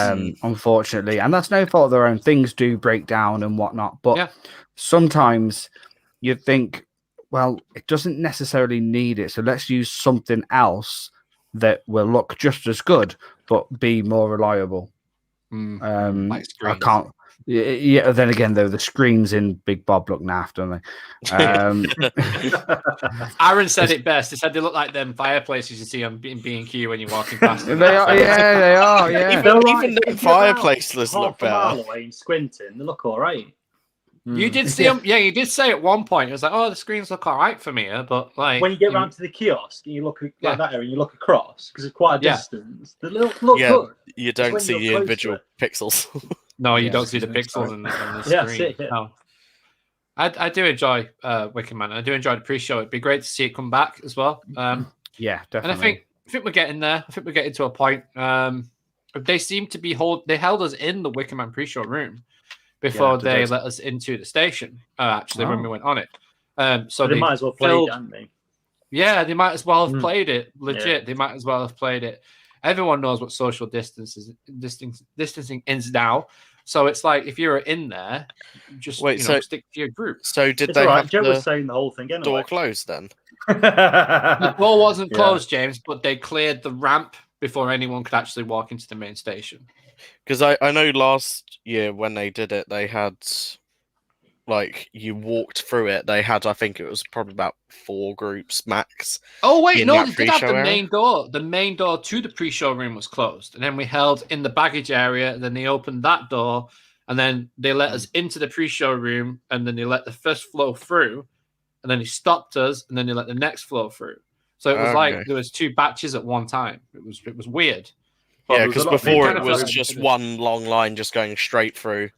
Unfortunately, and that's no fault of their own. Things do break down and whatnot, but sometimes you think, well, it doesn't necessarily need it, so let's use something else that will look just as good but be more reliable. I can't. Yeah. Then again, though, the screens in Big Bob look naff, don't they? Aaron said it best. He said they look like them fireplaces you see on B&Q when you're walking past. They are. Yeah. Even the fireplaces look better. Half a mile away and squinting, they look all right. You did see them. Yeah, you did say at one point. It was like, "Oh, the screens look all right for me," but like when you get round to the kiosk and you look like that area and you look across because it's quite a distance. They look good. You don't see the individual pixels. No, you don't see the pixels on the screen. No. I do enjoy Wicker Man. I do enjoy the pre-show. It'd be great to see it come back as well. Yeah, definitely. And I think we're getting there. I think we're getting to a point. They seem to be they held us in the Wicker Man pre-show room before they let us into the station. When we went on it. So they might as well play it, hadn't they? Yeah, they might as well have played it. Legit, they might as well have played it. Everyone knows what social distancing is now. So it's like if you're in there, just stick to your group. So did they have Joe was saying the whole thing anyway. Door closed then? The door wasn't closed, James, but they cleared the ramp before anyone could actually walk into the main station. Because I know last year when they did it, they had like you walked through it. They had, I think it was probably about 4 groups max. Oh wait, no, they did have the main door. The main door to the pre-show room was closed, and then we held in the baggage area. Then they opened that door, and then they let us into the pre-show room, and then they let the first flow through, and then they stopped us, and then they let the next flow through. So it was like there was 2 batches at one time. It was weird. Yeah, because before it was just one long line just going straight through.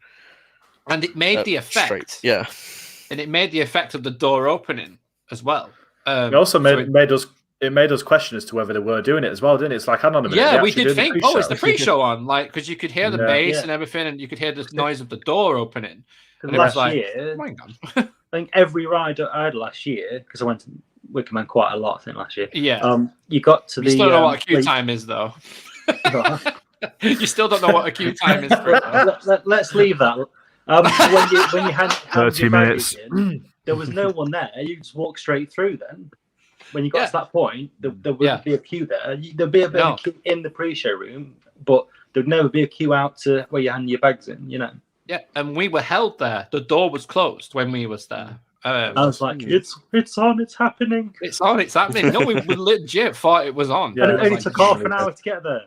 And it made the effect. And it made the effect of the door opening as well. It also made us question as to whether they were doing it as well, didn't it? It's like, hang on a minute. Yeah, we did think, it's the pre-show on, like, because you could hear the bass and everything, and you could hear the noise of the door opening. And last year, I think every ride I had last year, because I went to Wicker Man quite a lot, I think, last year. Yeah. You got to you still don't know what a queue time is, though. You still don't know what a queue time is. Let's leave that. When you hand 30 minutes. there was no one there. You just walk straight through. Then, when you got to that point, there wouldn't be a queue there. There'd be a bit of a queue in the pre-show room, but there'd never be a queue out to where you hand your bags in. Yeah, and we were held there. The door was closed when we was there. I was like, it's on, it's happening. It's on, it's happening. No, we legit thought it was on. Yeah, and it only took half an hour to get there.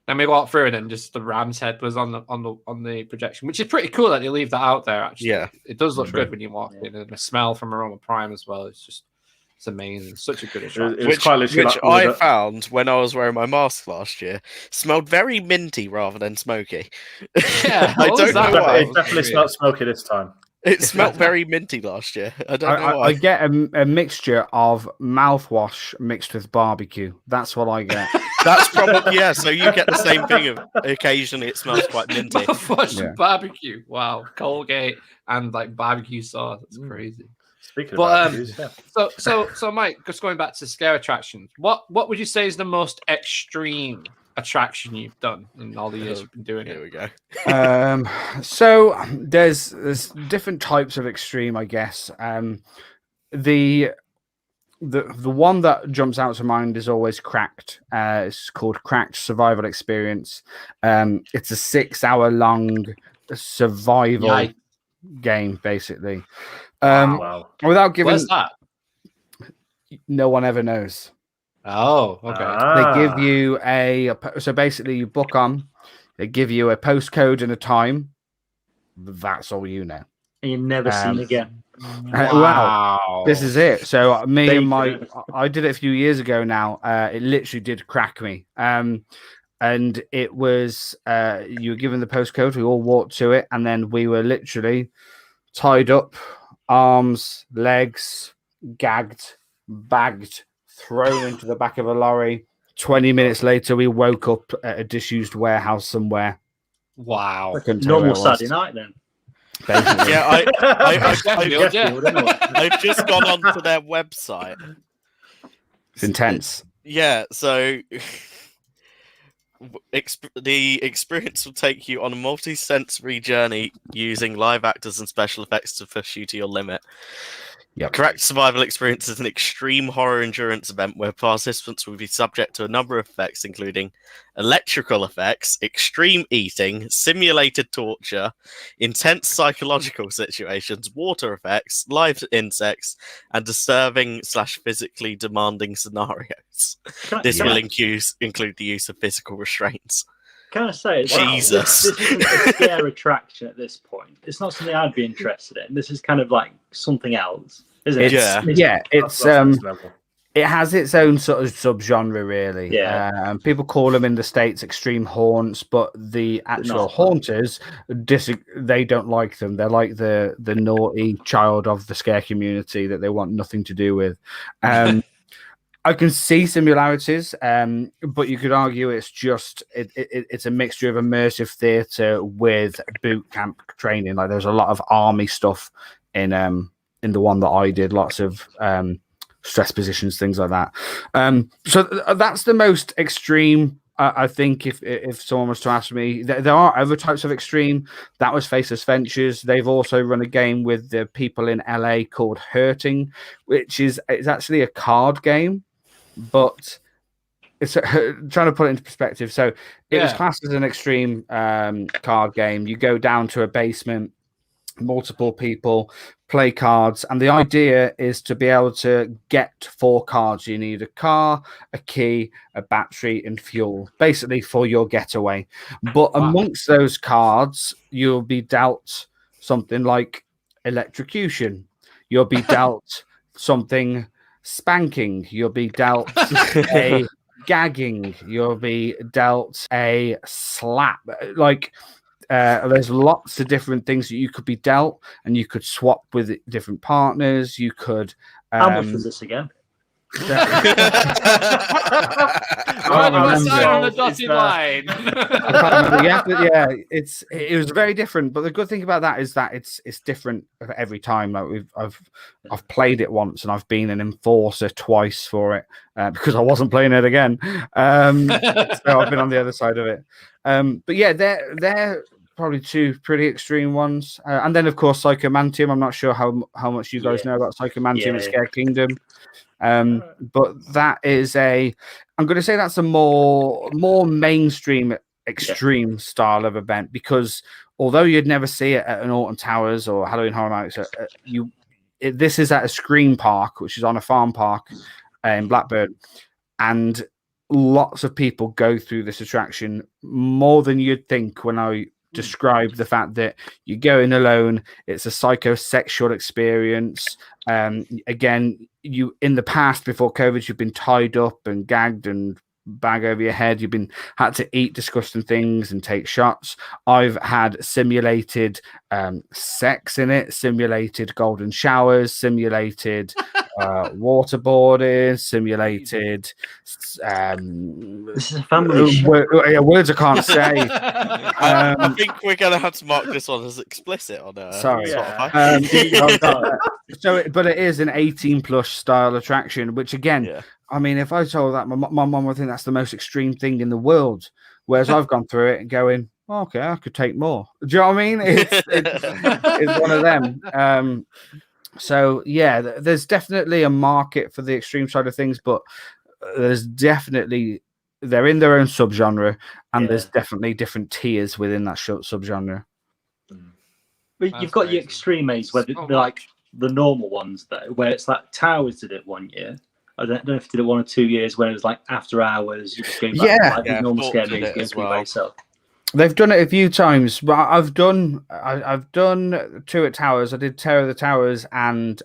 Then we walked through, and then just the ram's head was on the projection, which is pretty cool that they leave that out there. Actually, it does look good when you walk in, and the smell from Aroma Prime as well. It's amazing. Such a good attraction. Which I found when I was wearing my mask last year smelled very minty rather than smoky. Yeah, I don't know why. It definitely smelled smoky this time. It smelled very minty last year. I don't know why. I get a mixture of mouthwash mixed with barbecue. That's what I get. That's probably, so you get the same thing. Occasionally it smells quite minty. Mouthwash and barbecue. Wow. Colgate and like barbecue sauce. That's crazy. Speaking of so Mike, just going back to scare attractions, what would you say is the most extreme attraction you've done in all the years you've been doing it? Here we go. So there's different types of extreme, I guess. The one that jumps out to mind is always Cracked. It's called Cracked Survival Experience. It's a 6-hour long survival game, basically. Without giving, where's that? No one ever knows. Oh, okay. They give you so basically you book on, they give you a postcode and a time. That's all you know. And you never see it again. Wow. This is it. So I did it a few years ago now. It literally did crack me. And it was, you were given the postcode, we all walked to it, and then we were literally tied up, arms, legs, gagged, bagged, thrown into the back of a lorry. 20 minutes later, we woke up at a disused warehouse somewhere. Wow. Normal Saturday night then. Basically. Yeah, I've just gone onto their website. It's intense. Yeah, so the experience will take you on a multi-sensory journey using live actors and special effects to push you to your limit. Yep. Correct Survival Experience is an extreme horror endurance event where participants will be subject to a number of effects, including electrical effects, extreme eating, simulated torture, intense psychological situations, water effects, live insects, and disturbing/physically demanding scenarios. This will include the use of physical restraints. Can I say, Jesus, this isn't a scare attraction at this point. It's not something I'd be interested in. This is kind of like something else, isn't it? It's it has its own sort of subgenre, really. Yeah. People call them in the States extreme haunts, but the actual haunters they don't like them. They're like the naughty child of the scare community that they want nothing to do with. I can see similarities, but you could argue it's just it's a mixture of immersive theatre with boot camp training. Like there's a lot of army stuff in the one that I did, lots of stress positions, things like that. So that's the most extreme. I think if someone was to ask me, there are other types of extreme. That was Faceless Ventures. They've also run a game with the people in LA called Hurting, which is actually a card game. But it's trying to put it into perspective. So it was classed as an extreme card game. You go down to a basement, multiple people play cards, and the idea is to be able to get 4 cards. You need a car, a key, a battery, and fuel, basically for your getaway. But amongst those cards, you'll be dealt something like electrocution. You'll be dealt something spanking, you'll be dealt a gagging, you'll be dealt a slap. Like there's lots of different things that you could be dealt, and you could swap with different partners. You could how much was this again? On the dotted line. It was very different, but the good thing about that is that it's different every time. Like I've played it once, and I've been an enforcer twice for it because I wasn't playing it again. So I've been on the other side of it. But yeah, they're probably two pretty extreme ones, and then of course Psychomantium. I'm not sure how much you guys know about Psychomantium at Scare Kingdom, but that is I'm going to say that's a more mainstream extreme style of event, because although you'd never see it at an Alton Towers or Halloween Horror Nights, this is at a Scream Park, which is on a farm park in Blackburn, and lots of people go through this attraction more than you'd think when I describe the fact that you go in alone. It's a psychosexual experience. Again, you in the past before COVID, you've been tied up and gagged and bag over your head. You've been had to eat disgusting things and take shots. I've had simulated sex in it, simulated golden showers, simulated waterboarding, simulated this is a family words I can't say. I think we're gonna have to mark this one as explicit on sorry. Spotify. But it is an 18+ style attraction, which again, I mean, if I told that, my mum would think that's the most extreme thing in the world. Whereas I've gone through it and going, okay, I could take more. Do you know what I mean? It's one of them. So yeah, there's definitely a market for the extreme side of things, but there's definitely they're in their own subgenre, and there's definitely different tiers within that subgenre. But you've got your extreme maze where they're like the normal ones though, where it's like Towers did it one year. I don't know if they did it 1 or 2 years when it was like after hours. You just go back to like normal scare maze as well. They've done it a few times, but I've done 2 at Towers. I did Terror of the Towers and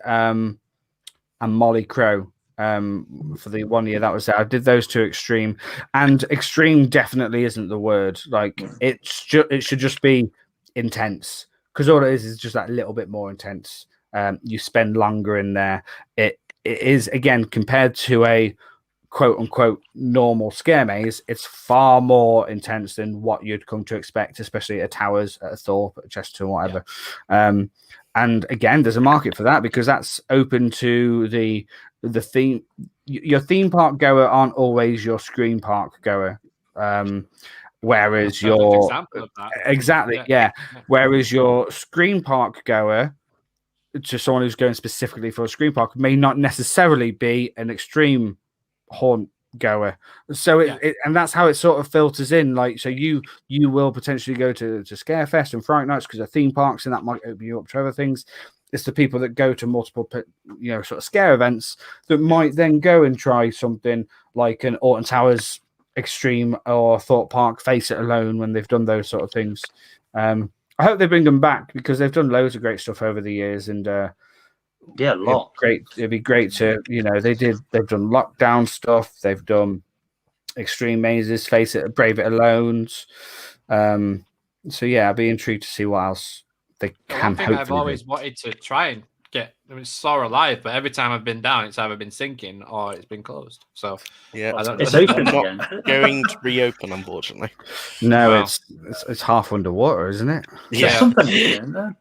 Molly Crow for the 1 year that was there. I did those 2 extreme, and extreme definitely isn't the word. Like it should just be intense, because all it is just that little bit more intense. You spend longer in there. It is, again, compared to a quote unquote normal scare maze, it's far more intense than what you'd come to expect, especially at Towers, at a Thorpe, at Chesterton, whatever. And again, there's a market for that, because that's open to the theme. Your theme park goer aren't always your Scream Park goer. Whereas your whereas your Scream Park goer, to someone who's going specifically for a Scream Park, may not necessarily be an extreme haunt goer. So and that's how it sort of filters in. Like, so you will potentially go to Scarefest and Fright Nights because they're theme parks, and that might open you up to other things. It's the people that go to multiple, sort of scare events that might then go and try something like an Alton Towers Extreme or Thorpe Park Face It Alone when they've done those sort of things. I hope they bring them back, because they've done loads of great stuff over the years, and a lot. It'd be great to, they've done lockdown stuff, they've done extreme mazes, Face It, Brave It Alone. So yeah, I'd be intrigued to see what else they can. One thing I've always wanted to try and get, it's Soar Alive, but every time I've been down, it's either been sinking or it's been closed. So it's open again. Going to reopen, unfortunately. No, it's half underwater, isn't it? Yeah, something in there.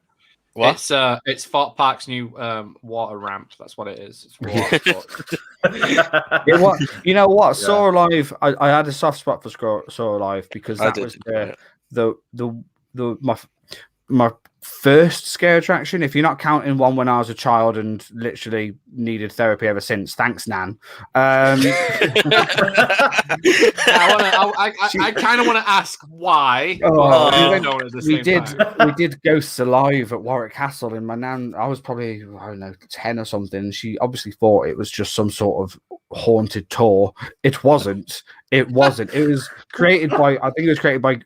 What? It's Thorpe Park's new water ramp. That's what it is. It's water. You know what? Soar Alive. I had a soft spot for Soar Alive, because that was my first scare attraction. If you're not counting one when I was a child and literally needed therapy ever since, thanks, Nan. I kind of want to ask why. We did Ghosts Alive at Warwick Castle, and my nan, I was probably 10 or something. She obviously thought it was just some sort of haunted tour. It wasn't. It was created by, I think it was created by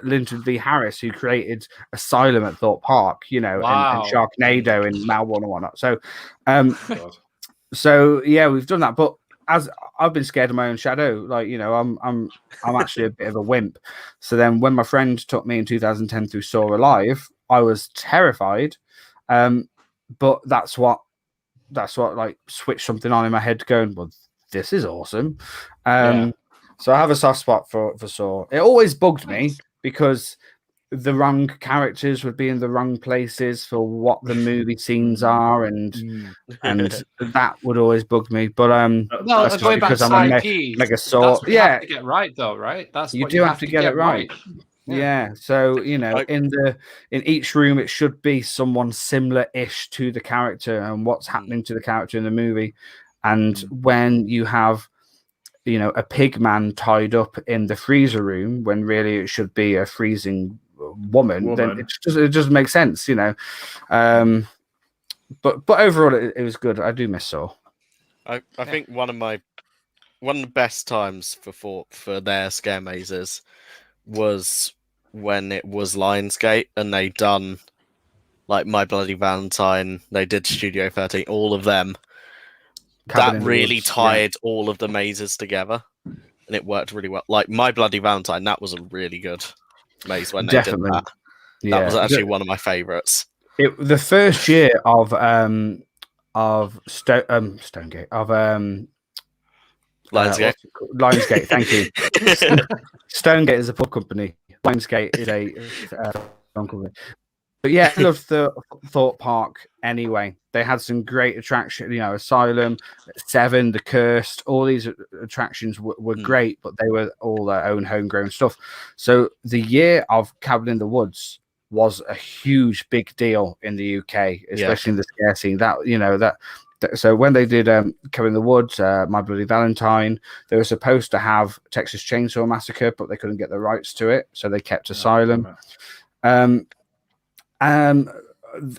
Linton V. Harris, who created Asylum at Thorpe Park, and Sharknado in Melbourne and whatnot. So yeah, we've done that. But as I've been scared of my own shadow, I'm actually a bit of a wimp. So then when my friend took me in 2010 through Soar Alive, I was terrified. But that's what like switched something on in my head, going, well, this is awesome. So I have a soft spot for Saw. It always bugged me, because the wrong characters would be in the wrong places for what the movie scenes are, and that would always bug me. But that's going back because to I'm IP. a Saw. You have to get right, though, right? You do have to get it right. Yeah. So in each room, it should be someone similar-ish to the character and what's happening to the character in the movie. And when you have a pig man tied up in the freezer room when really it should be a freezing woman. Then it just makes sense, But overall, it was good. I do miss Saw. I think one of the best times for their scare mazes was when it was Lionsgate and they done like My Bloody Valentine. They did Studio 13, all of them. That really tied all of the mazes together, and it worked really well. Like My Bloody Valentine, that was a really good maze when they did that. That was actually one of my favorites. The first year of Stonegate Lionsgate. Thank you. Stonegate is a pub company. Lionsgate is a film company. But yeah, I loved the Thought Park anyway. They had some great attractions, Asylum, Seven, The Cursed, all these attractions were great, but they were all their own homegrown stuff. So the year of Cabin in the Woods was a huge, big deal in the UK, especially in the scare scene. So when they did Cabin in the Woods, My Bloody Valentine, they were supposed to have Texas Chainsaw Massacre, but they couldn't get the rights to it, so they kept Asylum.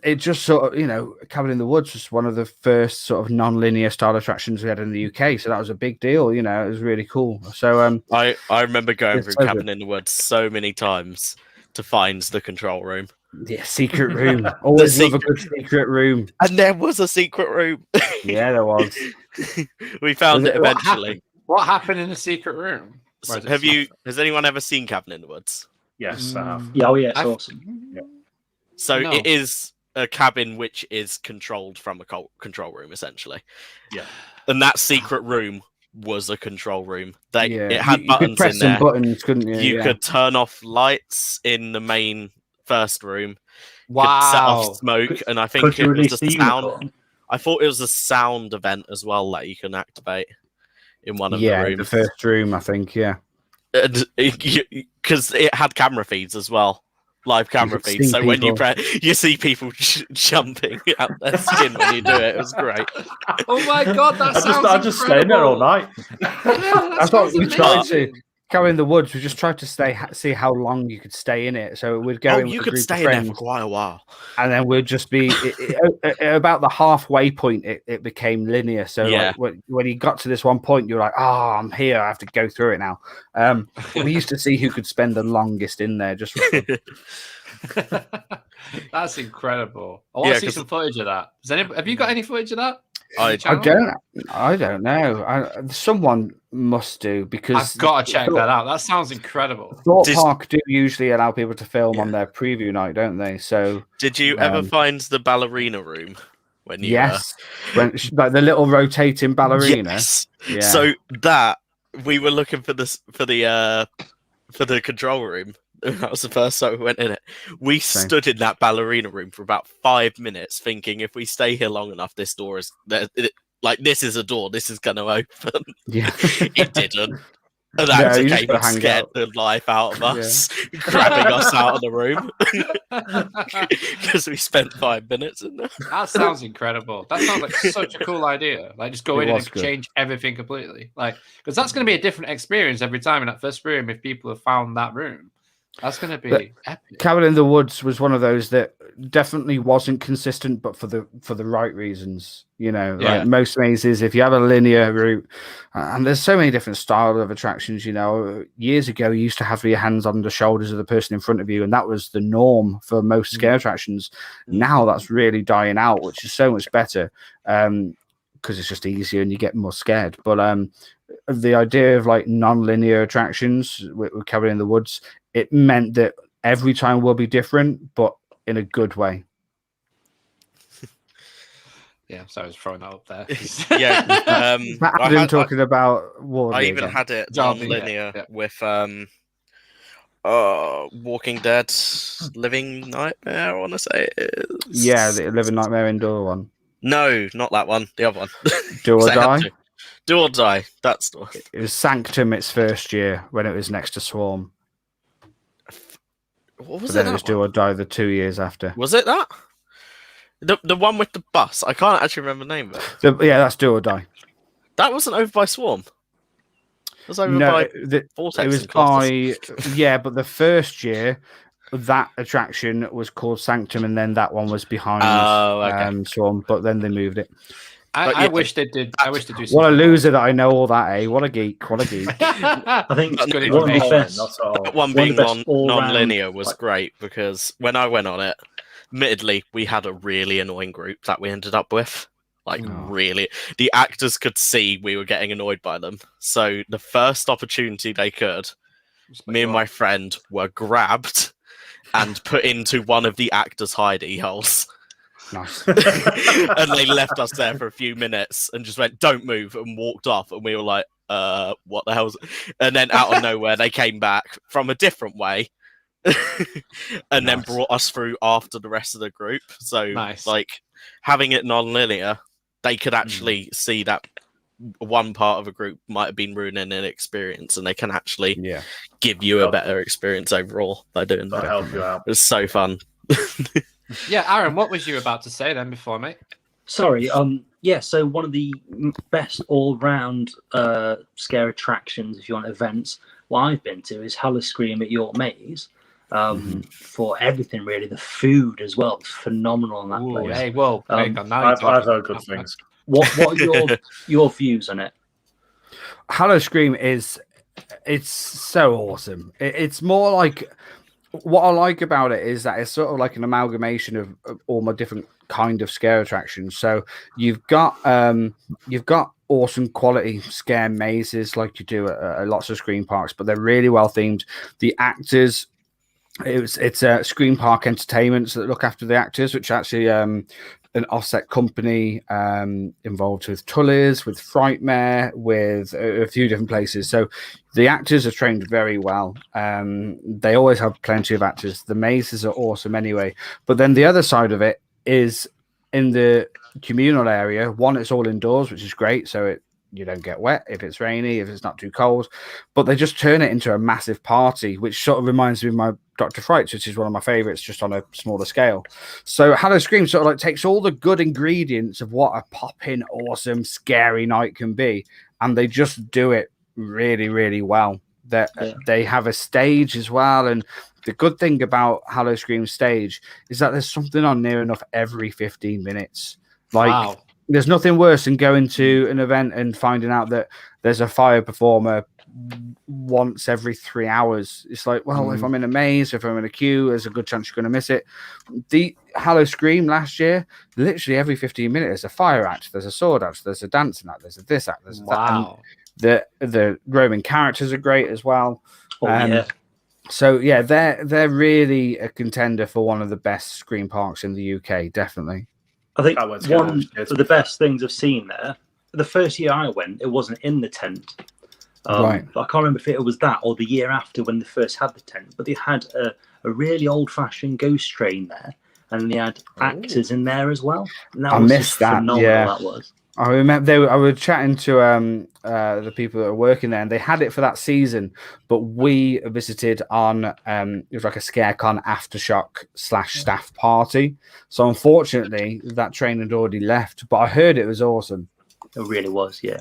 It just sort of, Cabin in the Woods was one of the first sort of non-linear style attractions we had in the UK, so that was a big deal. It was really cool. So I remember going through Cabin in the Woods so many times to find the control room. Yeah, secret room. Always love a good secret room. And there was a secret room. Yeah, there was. We found it eventually. What happened in the secret room? Has anyone ever seen Cabin in the Woods? Yes, I have. Yeah, it's awesome. Yeah. So it is a cabin which is controlled from a control room, essentially. Yeah. And that secret room was a control room. It had you buttons could press in there. some buttons, couldn't you? You could turn off lights in the main first room. Wow. You could set off smoke, and I think it was a sound. Unicorn? I thought it was a sound event as well that you can activate in one of the rooms. The first room, I think. Yeah. Because it had camera feeds as well. Live camera feeds, so when you see people jumping out their skin when you do it. It was great. Oh my god, I'm just staying there all night. That's what we tried to. Cabin in the Woods, we just tried to see how long you could stay in it. So we'd go in with you a could group stay of in friends, there for quite a while, and then we'd just be at about the halfway point. It became linear. So like, when you got to this one point, you're like, "Oh, I'm here. I have to go through it now." We used to see who could spend the longest in there. Just for That's incredible. I want to see some footage of that. Have you got any footage of that? I don't know. Someone must do, because I've got to check that out. That sounds incredible. Thought Park do usually allow people to film on their preview night, don't they? So did you ever find the ballerina room when you? Yes, like the little rotating ballerina. Yes. Yeah. So that we were looking for the control room. That was the first time we went in it. We stood in that ballerina room for about 5 minutes, thinking if we stay here long enough, this door is this is a door. This is going to open. Yeah, it didn't. And that came and scared the life out of us, grabbing us out of the room because we spent 5 minutes in there. That sounds incredible. That sounds like such a cool idea. Like, just go in and change everything completely. Like, because that's going to be a different experience every time in that first room if people have found that room. That's going to be epic. Cabin in the Woods was one of those that definitely wasn't consistent, but for the right reasons. Like most mazes, if you have a linear route, and there's so many different styles of attractions. Years ago, you used to have your hands on the shoulders of the person in front of you, and that was the norm for most scare attractions. Now that's really dying out, which is so much better because it's just easier and you get more scared. But the idea of like non-linear attractions with Cabin in the Woods, it meant that every time will be different, but in a good way. Yeah, so I was throwing that up there. I'm talking about Wardley. I even had it non-linear with Walking Dead Living Nightmare, I want to say it is. Yeah, the Living Nightmare indoor one. No, not that one. The other one. Do or Die? Do or Die. That's the one. It was Sanctum its first year when it was next to Swarm. What was But then it? it was Do or Die the 2 years after. Was it that? The one with the bus? I can't actually remember the name of it. Yeah, that's Do or Die. That wasn't over by Swarm. It was over No, by Vortex. it was and Colossus. yeah, but the first year that attraction was called Sanctum, and then that one was behind Swarm, but then they moved it. I wish they did. I wish they do. What a loser that I know all that, eh? What a geek! What a geek! I think It's good one of the best. That one being non-linear was great because when I went on it, admittedly, we had a really annoying group that we ended up with. Like, really, the actors could see we were getting annoyed by them. So the first opportunity they could, me and my friend were grabbed and put into one of the actors' hidey holes. Nice. And they left us there for a few minutes and just went, "Don't move," and walked off. And we were like, what the hell's... And then out of nowhere, they came back from a different way and then brought us through after the rest of the group. So, like, having it non-linear, they could actually see that one part of a group might have been ruining an experience, and they can actually give you a better experience overall by doing that. Help you out. It was so fun. Yeah, Aaron, what was you about to say then before, mate? Sorry. So one of the best all-round scare attractions, if you want, events, what I've been to is Howl-O-Scream at York Maze. For everything really, the food as well, it's phenomenal in that place. Hey, well, I've heard good things. What are your views on it? Howl-O-Scream it's so awesome. It's more like, what I like about it is that it's sort of like an amalgamation of all my different kind of scare attractions. So you've got awesome quality scare mazes like you do at lots of Scream parks, but they're really well themed. The actors, it's a Scream Park Entertainments that look after the actors, which actually an offset company involved with Tully's, with Frightmare, with a few different places. So the actors are trained very well. They always have plenty of actors. The mazes are awesome anyway. But then the other side of it is in the communal area. One, it's all indoors, which is great. So you don't get wet if it's rainy, if it's not too cold. But they just turn it into a massive party, which sort of reminds me of my Dr. Frights, which is one of my favorites, just on a smaller scale. So Howl-O-Scream sort of like takes all the good ingredients of what a popping, awesome, scary night can be, and they just do it really, really well. They have a stage as well, and the good thing about Howl-O-Scream stage is that there's something on near enough every 15 minutes. Like, there's nothing worse than going to an event and finding out that there's a fire performer once every 3 hours. It's like, well, if I'm in a maze, if I'm in a queue, there's a good chance you're going to miss it. The Howl-O-Scream last year, literally every 15 minutes, there's a fire act, there's a sword act, there's a dancing act, there's a this act, there's that. And the roaming characters are great as well. So yeah, they're really a contender for one of the best Scream parks in the UK, definitely. I think one of the best things I've seen there, the first year I went, it wasn't in the tent. I can't remember if it was that or the year after when they first had the tent, but they had a really old-fashioned ghost train there, and they had actors in there as well. And that I was missed that. Phenomenal, that was. I remember I was chatting to the people that are working there, and they had it for that season, but we visited on it was like a ScareCon aftershock / staff party. So unfortunately, that train had already left, but I heard it was awesome. It really was, yeah.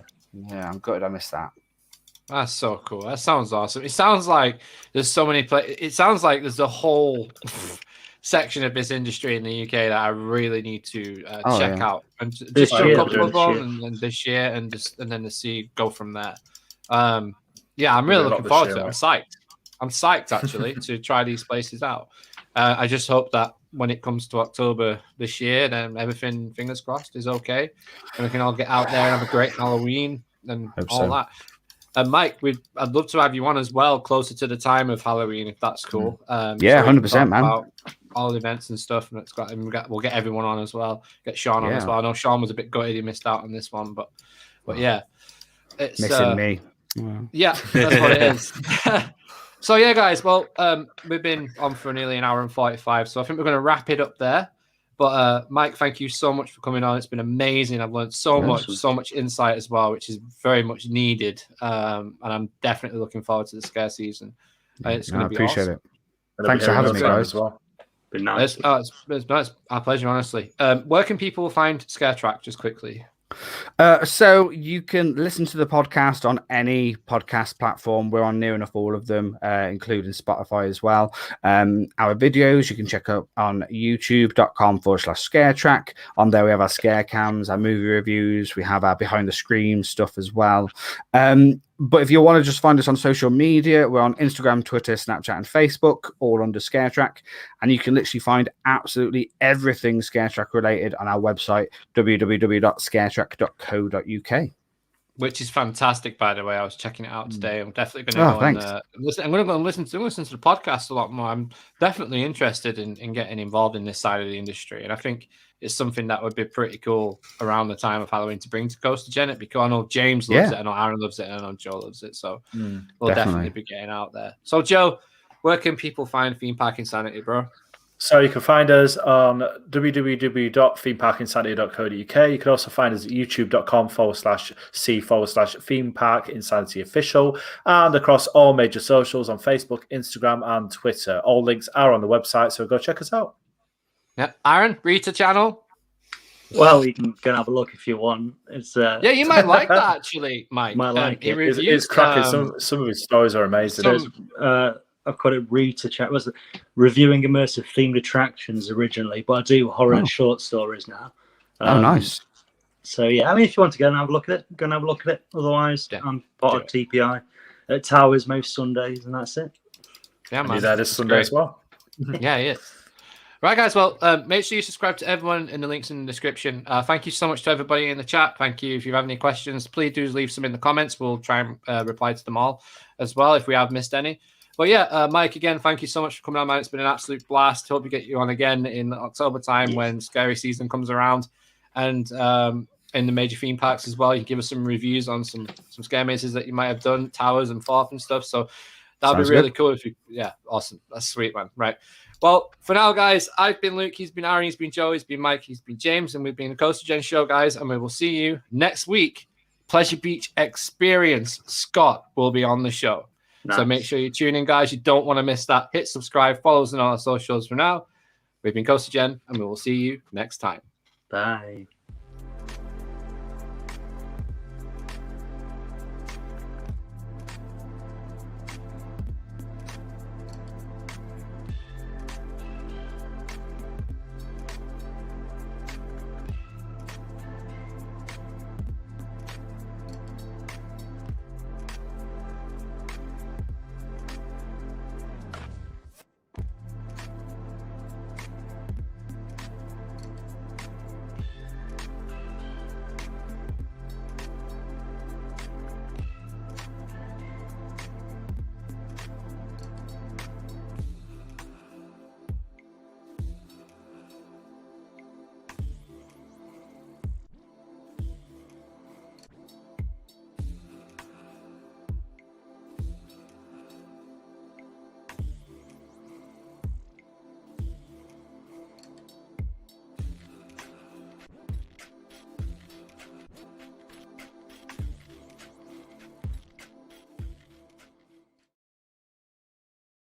Yeah, I'm gutted I missed that. That's so cool. That sounds awesome. It sounds like there's so many it sounds like there's a whole section of this industry in the UK that I really need to check out, and just do a couple of them, and this year, and then to see go from there. I'm really looking forward to it. I'm psyched actually to try these places out. I just hope that when it comes to October this year, then everything, fingers crossed, is okay, and we can all get out there and have a great Halloween and all that. And Mike, I'd love to have you on as well, closer to the time of Halloween, if that's cool. 100%, man. All events and stuff, and we'll get everyone on as well. Get Sean on as well. I know Sean was a bit gutted he missed out on this one, but yeah, it's missing me. Yeah, that's what it is. So yeah, guys. Well, we've been on for nearly an hour and 45, so I think we're going to wrap it up there. But Mike, thank you so much for coming on. It's been amazing. I've learned so much insight as well, which is very much needed. And I'm definitely looking forward to the scare season. It's going to be awesome. Appreciate it. Thanks for having me, guys. As well. Been nice. It's our pleasure, honestly. Where can people find ScareTrack, just quickly? So you can listen to the podcast on any podcast platform. We're on near enough all of them, including Spotify as well. Our videos you can check out on youtube.com/ScareTrack. On there we have our scare cams, our movie reviews. We have our behind the screen stuff as well. But if you want to just find us on social media, we're on Instagram, Twitter, Snapchat, and Facebook, all under ScareTrack. And you can literally find absolutely everything ScareTrack related on our website, www.scaretrack.co.uk. Which is fantastic, by the way. I was checking it out today. I'm definitely going to go and listen. I'm going to go and listen to the podcast a lot more. I'm definitely interested in getting involved in this side of the industry, and I think it's something that would be pretty cool around the time of Halloween to bring to CoasterGen. Because I know James loves it, I know Aaron loves it, and I know Joe loves it. So we'll definitely be getting out there. So Joe, where can people find Theme Park Insanity, bro? So you can find us on www.themeparkinsanity.co.uk. You can also find us at youtube.com/c/Theme Park Insanity Official, and across all major socials on Facebook, Instagram, and Twitter. All links are on the website, so go check us out. Yeah, Aaron, RITA channel. Well, you can go and have a look if you want. It's yeah, you might like that actually, Mike. Might like it. It's cracking. Some of his stories are amazing. I've got a RITA chat. Was reviewing immersive themed attractions originally, but I do horror short stories now. Nice. So yeah, I mean, if you want to go and have a look at it, go and have a look at it. Otherwise, I'm part of TPI at Towers most Sundays, and that's it. Yeah, man. Be there this Sunday as well. Yeah, he is. Right, guys. Well, make sure you subscribe to everyone in the links in the description. Thank you so much to everybody in the chat. Thank you. If you have any questions, please do leave some in the comments. We'll try and reply to them all as well if we have missed any. But yeah, Mike, again, thank you so much for coming on, man. It's been an absolute blast. Hope we get you on again in October time when scary season comes around, and in the major theme parks as well. You can give us some reviews on some scare mazes that you might have done, towers and Forth and stuff. So that would be really cool if you, awesome. That's sweet, man. Right. Well, for now, guys, I've been Luke. He's been Aaron. He's been Joe. He's been Mike. He's been James. And we've been the CoasterGen show, guys. And we will see you next week. Pleasure Beach Experience. Scott will be on the show. Nice. So make sure you tune in, guys. You don't want to miss that. Hit subscribe. Follow us on all our socials for now. We've been CoasterGen, and we will see you next time. Bye.